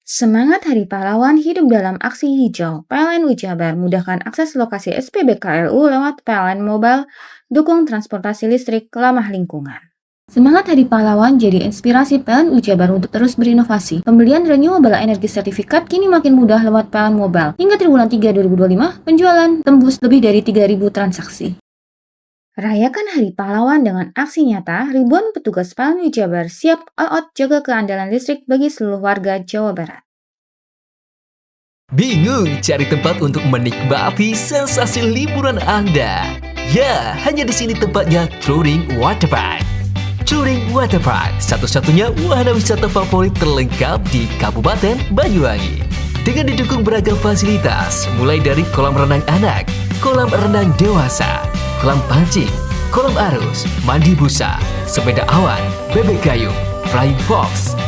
J: Semangat Hari Pahlawan hidup dalam aksi hijau. PLN UI Jabar mudahkan akses lokasi SPBKLU lewat PLN Mobile, dukung transportasi listrik ramah lingkungan. Semangat Hari Pahlawan jadi inspirasi PLN UI Jabar untuk terus berinovasi. Pembelian renewable energy sertifikat kini makin mudah lewat PLN Mobile. Hingga triwulan 3 2025, penjualan tembus lebih dari 3.000 transaksi. Rayakan Hari Pahlawan dengan aksi nyata, ribuan petugas PLN UI Jabar siap all out jaga keandalan listrik bagi seluruh warga Jawa Barat.
N: Bingung cari tempat untuk menikmati sensasi liburan Anda? Ya, hanya di sini tempatnya Touring Waterpark. Touring Waterpark, satu-satunya wahana wisata favorit terlengkap di Kabupaten Banyuwangi. Dengan didukung beragam fasilitas, mulai dari kolam renang anak, kolam renang dewasa, kolam pancing, kolam arus, mandi busa, sepeda awan, bebek kayu, flying fox,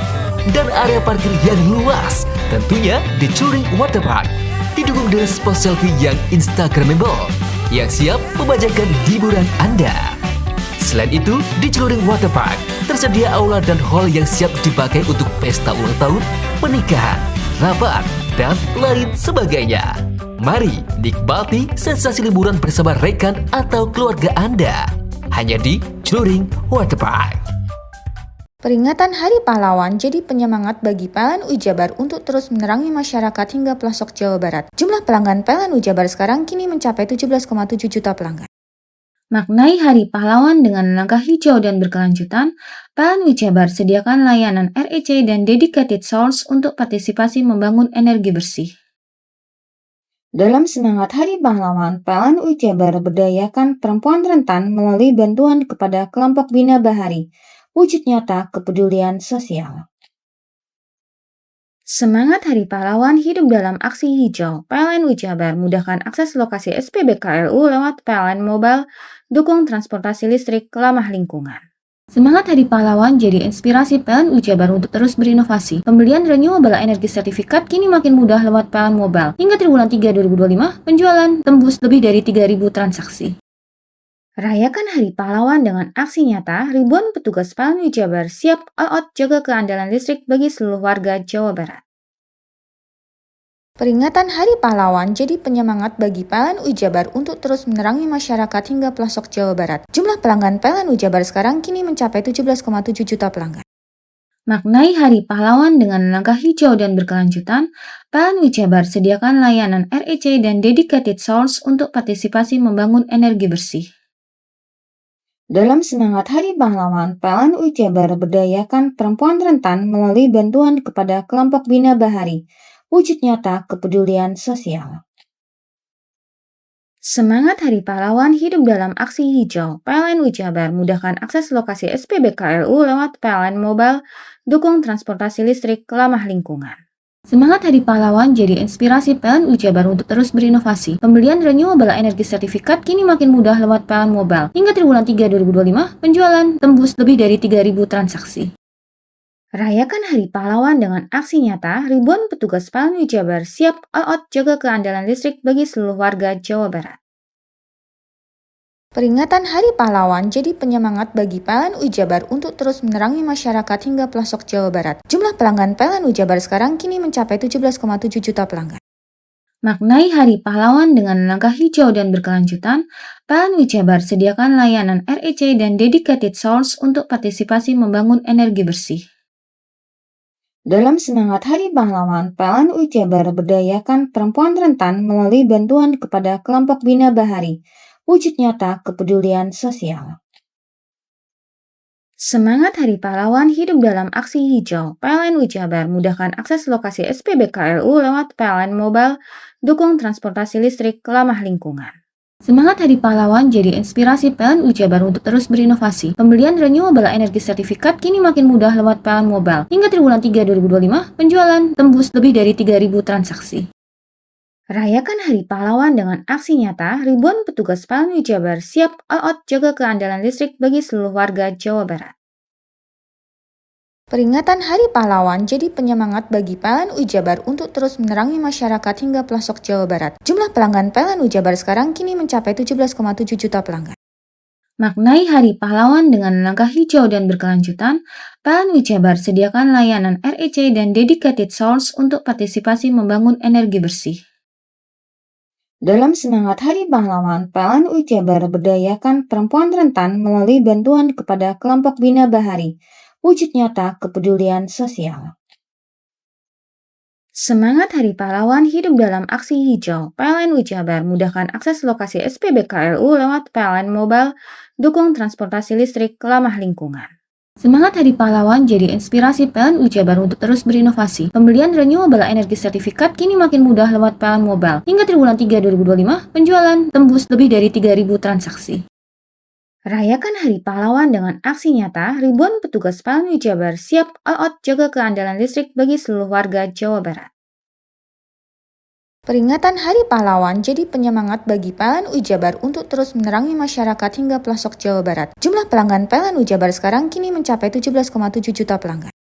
N: dan area parkir yang luas. Tentunya di Touring Waterpark didukung dengan spot selfie yang instagramable yang siap membajakan hiburan Anda. Selain itu, di Touring Waterpark tersedia aula dan hall yang siap dipakai untuk pesta ulang tahun, pernikahan, rapat, dan lain sebagainya. Mari nikmati sensasi liburan bersama rekan atau keluarga Anda. Hanya di Touring Waterpark.
J: Peringatan Hari Pahlawan jadi penyemangat bagi PLN UI Jabar untuk terus menerangi masyarakat hingga pelosok Jawa Barat. Jumlah pelanggan PLN UI Jabar sekarang kini mencapai 17,7 juta pelanggan. Maknai Hari Pahlawan dengan langkah hijau dan berkelanjutan, PLN UI Jabar sediakan layanan REC dan dedicated source untuk partisipasi membangun energi bersih. Dalam semangat Hari Pahlawan, PLN UI Jabar berdayakan perempuan rentan melalui bantuan kepada kelompok Bina Bahari, wujud nyata kepedulian sosial. Semangat Hari Pahlawan hidup dalam aksi hijau. PLN UI Jabar mudahkan akses lokasi SPBKLU lewat PLN Mobile, dukung transportasi listrik ramah lingkungan. Semangat Hari Pahlawan jadi inspirasi PLN UI Jabar untuk terus berinovasi. Pembelian renewable energy sertifikat kini makin mudah lewat PLN Mobile. Hingga triwulan 3 2025, penjualan tembus lebih dari 3.000 transaksi. Rayakan Hari Pahlawan dengan aksi nyata, ribuan petugas PLN UI Jabar siap all out jaga keandalan listrik bagi seluruh warga Jawa Barat. Peringatan Hari Pahlawan jadi penyemangat bagi PLN UI Jabar untuk terus menerangi masyarakat hingga pelosok Jawa Barat. Jumlah pelanggan PLN UI Jabar sekarang kini mencapai 17,7 juta pelanggan. Maknai Hari Pahlawan dengan langkah hijau dan berkelanjutan, PLN UI Jabar sediakan layanan REC dan dedicated source untuk partisipasi membangun energi bersih. Dalam semangat Hari Pahlawan, PLN UI Jabar berdayakan perempuan rentan melalui bantuan kepada kelompok Bina Bahari, wujud nyata kepedulian sosial. Semangat Hari Pahlawan hidup dalam aksi hijau. PLN UI Jabar mudahkan akses lokasi SPBKLU lewat PLN Mobile, dukung transportasi listrik ramah lingkungan. Semangat Hari Pahlawan jadi inspirasi PLN UI Jabar untuk terus berinovasi. Pembelian renewable energy sertifikat kini makin mudah lewat PLN Mobile. Hingga triwulan 3 2025, penjualan tembus lebih dari 3.000 transaksi. Rayakan Hari Pahlawan dengan aksi nyata, ribuan petugas PLN UI Jabar siap all out jaga keandalan listrik bagi seluruh warga Jawa Barat. Peringatan Hari Pahlawan jadi penyemangat bagi PLN Ujabar untuk terus menerangi masyarakat hingga pelosok Jawa Barat. Jumlah pelanggan PLN Ujabar sekarang kini mencapai 17,7 juta pelanggan. Maknai Hari Pahlawan dengan langkah hijau dan berkelanjutan, PLN Ujabar sediakan layanan REC dan dedicated source untuk partisipasi membangun energi bersih. Dalam semangat Hari Pahlawan, PLN Ujabar berdayakan perempuan rentan melalui bantuan kepada kelompok Bina Bahari, wujud nyata kepedulian sosial. Semangat Hari Pahlawan hidup dalam aksi hijau. PLN Ujabar mudahkan akses lokasi SPBKLU lewat PLN Mobile, dukung transportasi listrik ramah lingkungan. Semangat Hari Pahlawan jadi inspirasi PLN Ujabar untuk terus berinovasi. Pembelian renewable energy sertifikat kini makin mudah lewat PLN Mobile. Hingga triwulan 3 2025, penjualan tembus lebih dari 3.000 transaksi. Rayakan Hari Pahlawan dengan aksi nyata, ribuan petugas PLN Ujabar siap all out jaga keandalan listrik bagi seluruh warga Jawa Barat. Peringatan Hari Pahlawan jadi penyemangat bagi PLN Ujabar untuk terus menerangi masyarakat hingga pelosok Jawa Barat. Jumlah pelanggan PLN Ujabar sekarang kini mencapai 17,7 juta pelanggan. Maknai Hari Pahlawan dengan langkah hijau dan berkelanjutan, PLN Ujabar sediakan layanan REC dan dedicated source untuk partisipasi membangun energi bersih. Dalam semangat Hari Pahlawan, PLN Ujabar berdayakan perempuan rentan melalui bantuan kepada kelompok Bina Bahari, wujud nyata kepedulian sosial. Semangat Hari Pahlawan hidup dalam aksi hijau. PLN Ujabar mudahkan akses lokasi SPBKLU lewat PLN Mobile, dukung transportasi listrik ramah lingkungan. Semangat Hari Pahlawan jadi inspirasi PLN Ujabar untuk terus berinovasi. Pembelian renewable energy sertifikat kini makin mudah lewat PLN Mobile. Hingga triwulan 3 2025, penjualan tembus lebih dari 3.000 transaksi. Rayakan Hari Pahlawan dengan aksi nyata, ribuan petugas PLN Ujabar siap all out jaga keandalan listrik bagi seluruh warga Jawa Barat. Peringatan Hari Pahlawan jadi penyemangat bagi PLN Ujabar untuk terus menerangi masyarakat hingga pelosok Jawa Barat. Jumlah pelanggan PLN Ujabar sekarang kini mencapai 17,7 juta pelanggan.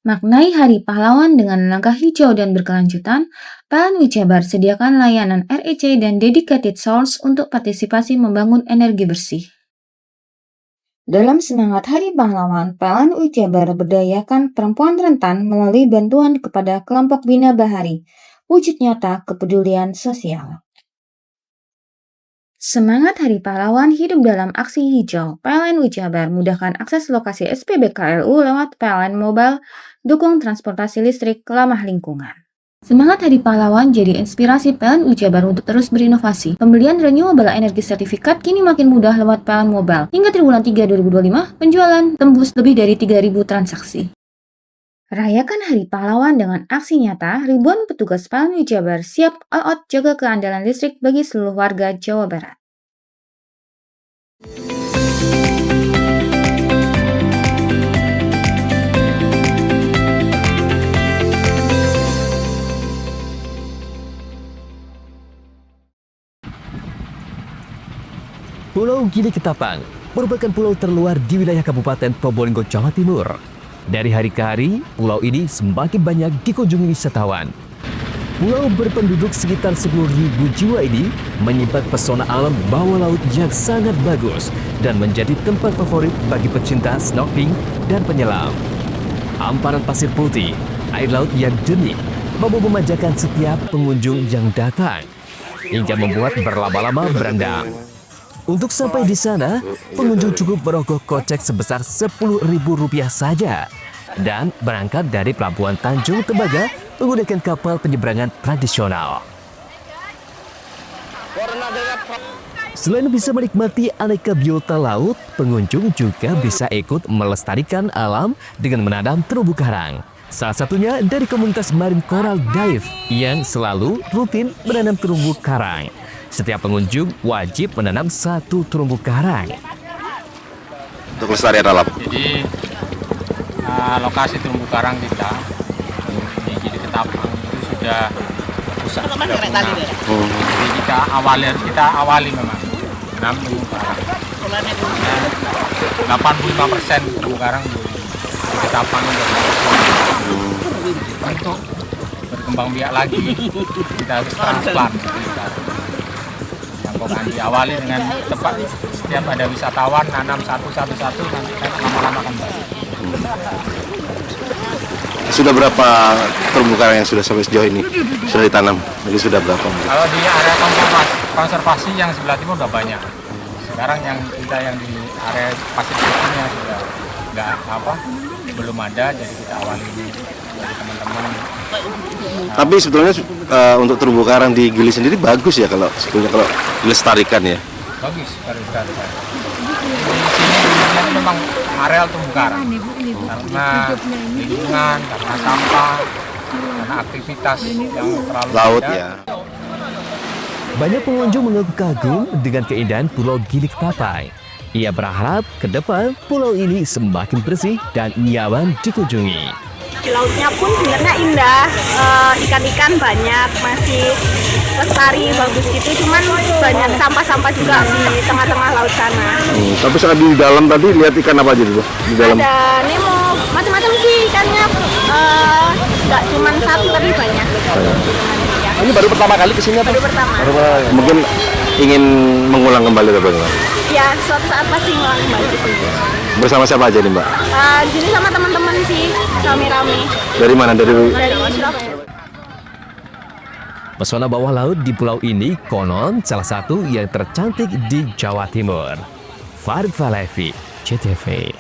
J: Maknai Hari Pahlawan dengan langkah hijau dan berkelanjutan, PLN Ujabar sediakan layanan REC dan dedicated source untuk partisipasi membangun energi bersih. Dalam semangat Hari Pahlawan, PLN Ujabar berdayakan perempuan rentan melalui bantuan kepada kelompok Bina Bahari, wujud nyata kepedulian sosial. Semangat Hari Pahlawan hidup dalam aksi hijau. PLN Ujabar mudahkan akses lokasi SPBKLU lewat PLN Mobile, dukung transportasi listrik ramah lingkungan. Semangat Hari Pahlawan jadi inspirasi PLN Ujabar untuk terus berinovasi. Pembelian renewable energy sertifikat kini makin mudah lewat PLN Mobile. Hingga triwulan 3 2025, penjualan tembus lebih dari 3.000 transaksi. Rayakan Hari Pahlawan dengan aksi nyata, ribuan petugas PLN Ujabar siap all out jaga keandalan listrik bagi seluruh warga Jawa Barat.
E: Pulau Gili Ketapang merupakan pulau terluar di wilayah Kabupaten Probolinggo, Jawa Timur. Dari hari ke hari, pulau ini semakin banyak dikunjungi wisatawan. Pulau berpenduduk sekitar 10.000 jiwa ini menyimpan pesona alam bawah laut yang sangat bagus dan menjadi tempat favorit bagi pecinta snorkeling dan penyelam. Hamparan pasir putih, air laut yang jernih, mampu memanjakan setiap pengunjung yang datang, hingga membuat berlama-lama berendam. Untuk sampai di sana, pengunjung cukup merogoh kocek sebesar Rp10.000 saja dan berangkat dari Pelabuhan Tanjung Tembaga menggunakan kapal penyeberangan tradisional. Selain bisa menikmati aneka biota laut, pengunjung juga bisa ikut melestarikan alam dengan menanam terumbu karang. Salah satunya dari komunitas Marine Coral Dive yang selalu rutin menanam terumbu karang. Setiap pengunjung wajib menanam 1 terumbu karang.
T: Untuk kelestarian alam.
U: Jadi lokasi terumbu karang kita di Gili Ketapang itu sudah punah. Jadi kita awali memang menanam terumbu karang. 85% terumbu karang di Ketapang untuk berkembang biak lagi kita harus transplant. Yang bukan diawali dengan tempat setiap ada wisatawan nanam satu-satu nanti kan lama-lama akan baik.
T: Sudah berapa terumbu karang yang sudah sampai sejauh ini sudah ditanam? Jadi sudah berapa?
U: Kalau di area konservasi yang sebelah timur udah banyak. Sekarang yang kita yang di area pasir putihnya sudah nggak belum ada, jadi kita awali dari teman-teman.
T: Tapi sebetulnya untuk terumbu karang di Gili sendiri bagus ya kalau sebetulnya kalau dilestarikan ya.
U: Bagus kalau dilestarikan. Di sini dulunya memang areal terumbu karang karena lingkungan, karena sampah, karena aktivitas yang terlalu
T: laut
U: beda.
T: Ya.
E: Banyak pengunjung mengaku kagum dengan keindahan Pulau Gili Tapai. Ia berharap ke depan pulau ini semakin bersih dan nyaman dikunjungi.
A: Di lautnya pun sebenarnya indah, ikan-ikan banyak, masih lestari, bagus gitu. Cuman banyak sampah-sampah juga di tengah-tengah laut sana.
T: Tapi saat di dalam tadi lihat ikan apa aja dulu? Di dalam.
A: Ada Nemo, macam-macam sih ikannya. Nggak cuma satu tapi banyak.
T: Ini baru pertama kali kesini atau?
A: Baru pertama.
T: Mungkin ingin mengulang kembali atau bagaimana?
A: Ya, suatu saat pasti ngulang kembali ke sini.
T: Bersama siapa aja nih Mbak?
A: Di sini sama teman-teman sih, rame-rame.
T: Dari mana? Dari
A: Surabaya.
E: Pesona bawah laut di pulau ini konon salah satu yang tercantik di Jawa Timur. Farid Falevi, CTV.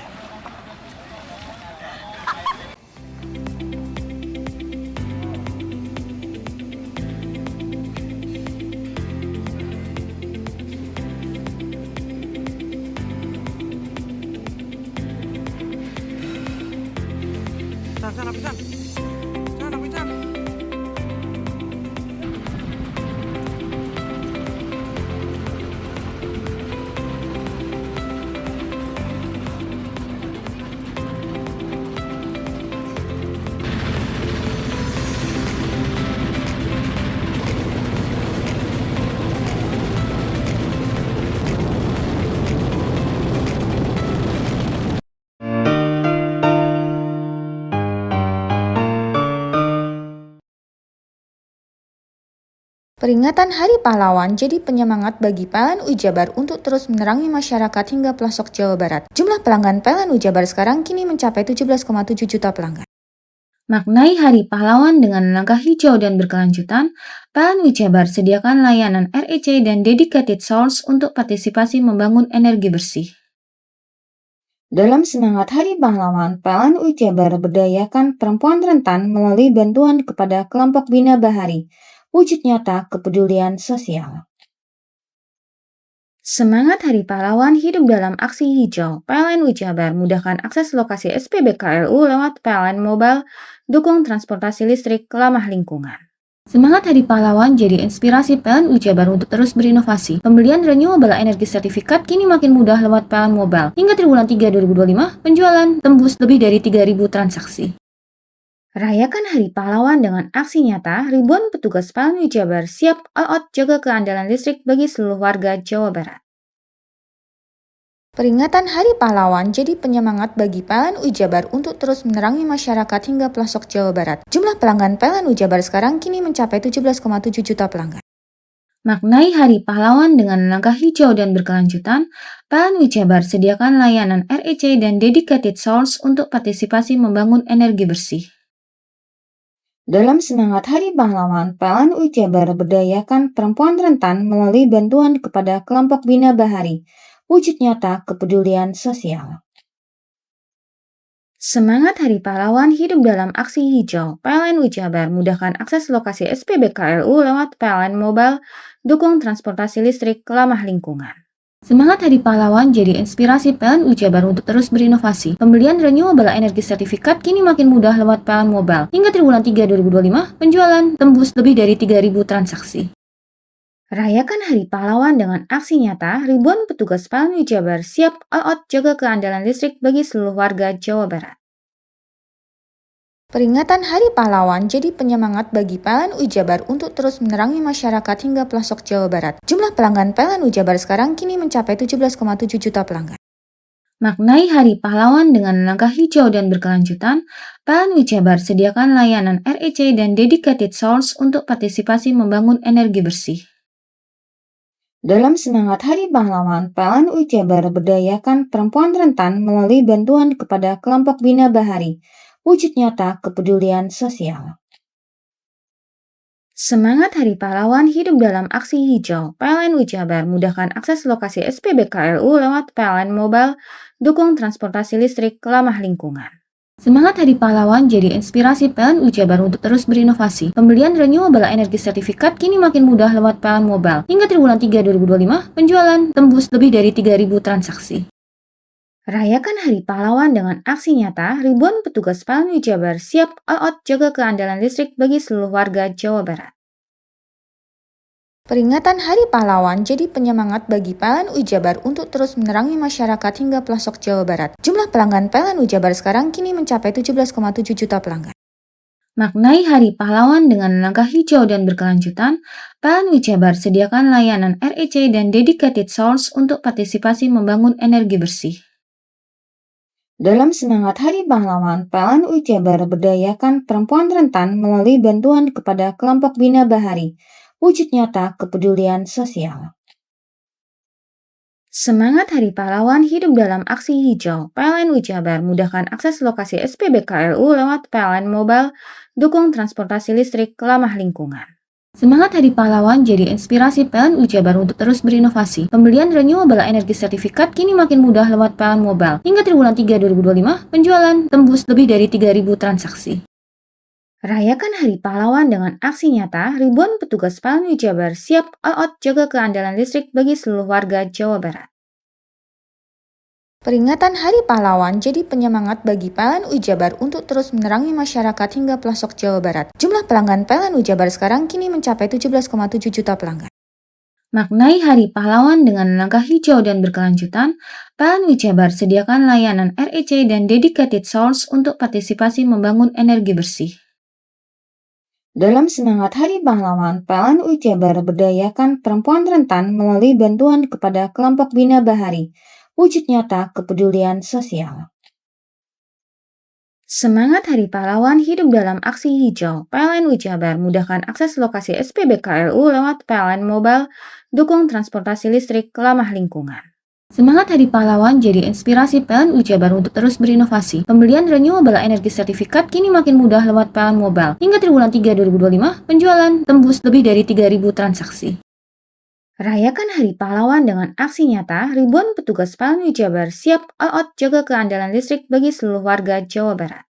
J: Peringatan Hari Pahlawan jadi penyemangat bagi PLN Ujabar untuk terus menerangi masyarakat hingga pelosok Jawa Barat. Jumlah pelanggan PLN Ujabar sekarang kini mencapai 17,7 juta pelanggan. Maknai Hari Pahlawan dengan langkah hijau dan berkelanjutan, PLN Ujabar sediakan layanan REC dan dedicated source untuk partisipasi membangun energi bersih. Dalam semangat Hari Pahlawan, PLN Ujabar berdayakan perempuan rentan melalui bantuan kepada kelompok Bina Bahari, wujud nyata kepedulian sosial. Semangat Hari Pahlawan hidup dalam aksi hijau. PLN Ujabar mudahkan akses lokasi SPBKLU lewat PLN Mobile, dukung transportasi listrik ramah lingkungan. Semangat Hari Pahlawan jadi inspirasi PLN Ujabar untuk terus berinovasi. Pembelian renewable energy sertifikat kini makin mudah lewat PLN Mobile. Hingga triwulan 3 2025, penjualan tembus lebih dari 3.000 transaksi. Rayakan Hari Pahlawan dengan aksi nyata, ribuan petugas PLN Ujabar siap all out jaga keandalan listrik bagi seluruh warga Jawa Barat. Peringatan Hari Pahlawan jadi penyemangat bagi PLN Ujabar untuk terus menerangi masyarakat hingga pelosok Jawa Barat. Jumlah pelanggan PLN Ujabar sekarang kini mencapai 17,7 juta pelanggan. Maknai Hari Pahlawan dengan langkah hijau dan berkelanjutan, PLN Ujabar sediakan layanan REC dan dedicated source untuk partisipasi membangun energi bersih. Dalam semangat Hari Pahlawan, PLN Ujabar berdayakan perempuan rentan melalui bantuan kepada kelompok Bina Bahari, wujud nyata kepedulian sosial. Semangat Hari Pahlawan hidup dalam aksi hijau. PLN Ujabar mudahkan akses lokasi SPBKLU lewat PLN Mobile, dukung transportasi listrik ramah lingkungan. Semangat Hari Pahlawan jadi inspirasi PLN Ujabar untuk terus berinovasi. Pembelian renewable energy sertifikat kini makin mudah lewat PLN Mobile. Hingga triwulan 3 2025, penjualan tembus lebih dari 3.000 transaksi. Rayakan Hari Pahlawan dengan aksi nyata, ribuan petugas PLN Ujabar siap all out jaga keandalan listrik bagi seluruh warga Jawa Barat. Peringatan Hari Pahlawan jadi penyemangat bagi PLN Ujabar untuk terus menerangi masyarakat hingga pelosok Jawa Barat. Jumlah pelanggan PLN Ujabar sekarang kini mencapai 17,7 juta pelanggan. Maknai Hari Pahlawan dengan langkah hijau dan berkelanjutan, PLN Ujabar sediakan layanan REC dan dedicated source untuk partisipasi membangun energi bersih. Dalam semangat Hari Pahlawan, PLN UI Jabar berdayakan perempuan rentan melalui bantuan kepada kelompok Bina Bahari, wujud nyata kepedulian sosial. Semangat Hari Pahlawan hidup dalam aksi hijau. PLN UI Jabar mudahkan akses lokasi SPBKLU lewat PLN Mobile, dukung transportasi listrik ramah lingkungan. Semangat Hari Pahlawan jadi inspirasi PLN UI Jabar untuk terus berinovasi. Pembelian renewable energy sertifikat kini makin mudah lewat PLN Mobile. Hingga triwulan 3 2025, penjualan tembus lebih dari 3.000 transaksi. Rayakan Hari Pahlawan dengan aksi nyata, ribuan petugas PLN UI Jabar siap all out jaga keandalan listrik bagi seluruh warga Jawa Barat. Peringatan Hari Pahlawan jadi penyemangat bagi PLN UI Jabar untuk terus menerangi masyarakat hingga pelosok Jawa Barat. Jumlah pelanggan PLN UI Jabar sekarang kini mencapai 17,7 juta pelanggan. Maknai Hari Pahlawan dengan langkah hijau dan berkelanjutan, PLN UI Jabar sediakan layanan REC dan dedicated source untuk partisipasi membangun energi bersih. Dalam semangat Hari Pahlawan, PLN UI Jabar berdayakan perempuan rentan melalui bantuan kepada kelompok Bina Bahari, wujud nyata kepedulian sosial. Semangat Hari Pahlawan hidup dalam aksi hijau. PLN UI Jabar mudahkan akses lokasi SPBKLU lewat PLN Mobile, dukung transportasi listrik ramah lingkungan. Semangat Hari Pahlawan jadi inspirasi PLN UI Jabar untuk terus berinovasi. Pembelian renewable energy sertifikat kini makin mudah lewat PLN Mobile. Hingga triwulan 3 2025, penjualan tembus lebih dari 3.000 transaksi. Rayakan Hari Pahlawan dengan aksi nyata, ribuan petugas PLN UI Jabar siap all out jaga keandalan listrik bagi seluruh warga Jawa Barat. Peringatan Hari Pahlawan jadi penyemangat bagi PLN UI Jabar untuk terus menerangi masyarakat hingga pelosok Jawa Barat. Jumlah pelanggan PLN UI Jabar sekarang kini mencapai 17,7 juta pelanggan. Maknai Hari Pahlawan dengan langkah hijau dan berkelanjutan, PLN UI Jabar sediakan layanan REC dan dedicated source untuk partisipasi membangun energi bersih. Dalam semangat Hari Pahlawan, PLN UI Jabar berdayakan perempuan rentan melalui bantuan kepada kelompok Bina Bahari, wujud nyata kepedulian sosial. Semangat Hari Pahlawan hidup dalam aksi hijau. PLN UI Jabar mudahkan akses lokasi SPBKLU lewat PLN Mobile, dukung transportasi listrik ramah lingkungan. Semangat Hari Pahlawan jadi inspirasi PLN UI Jabar untuk terus berinovasi. Pembelian renewable energy sertifikat kini makin mudah lewat PLN Mobile. Hingga triwulan 3 2025, penjualan tembus lebih dari 3.000 transaksi. Rayakan Hari Pahlawan dengan aksi nyata, ribuan petugas PLN UI Jabar siap all out jaga keandalan listrik bagi seluruh warga Jawa Barat.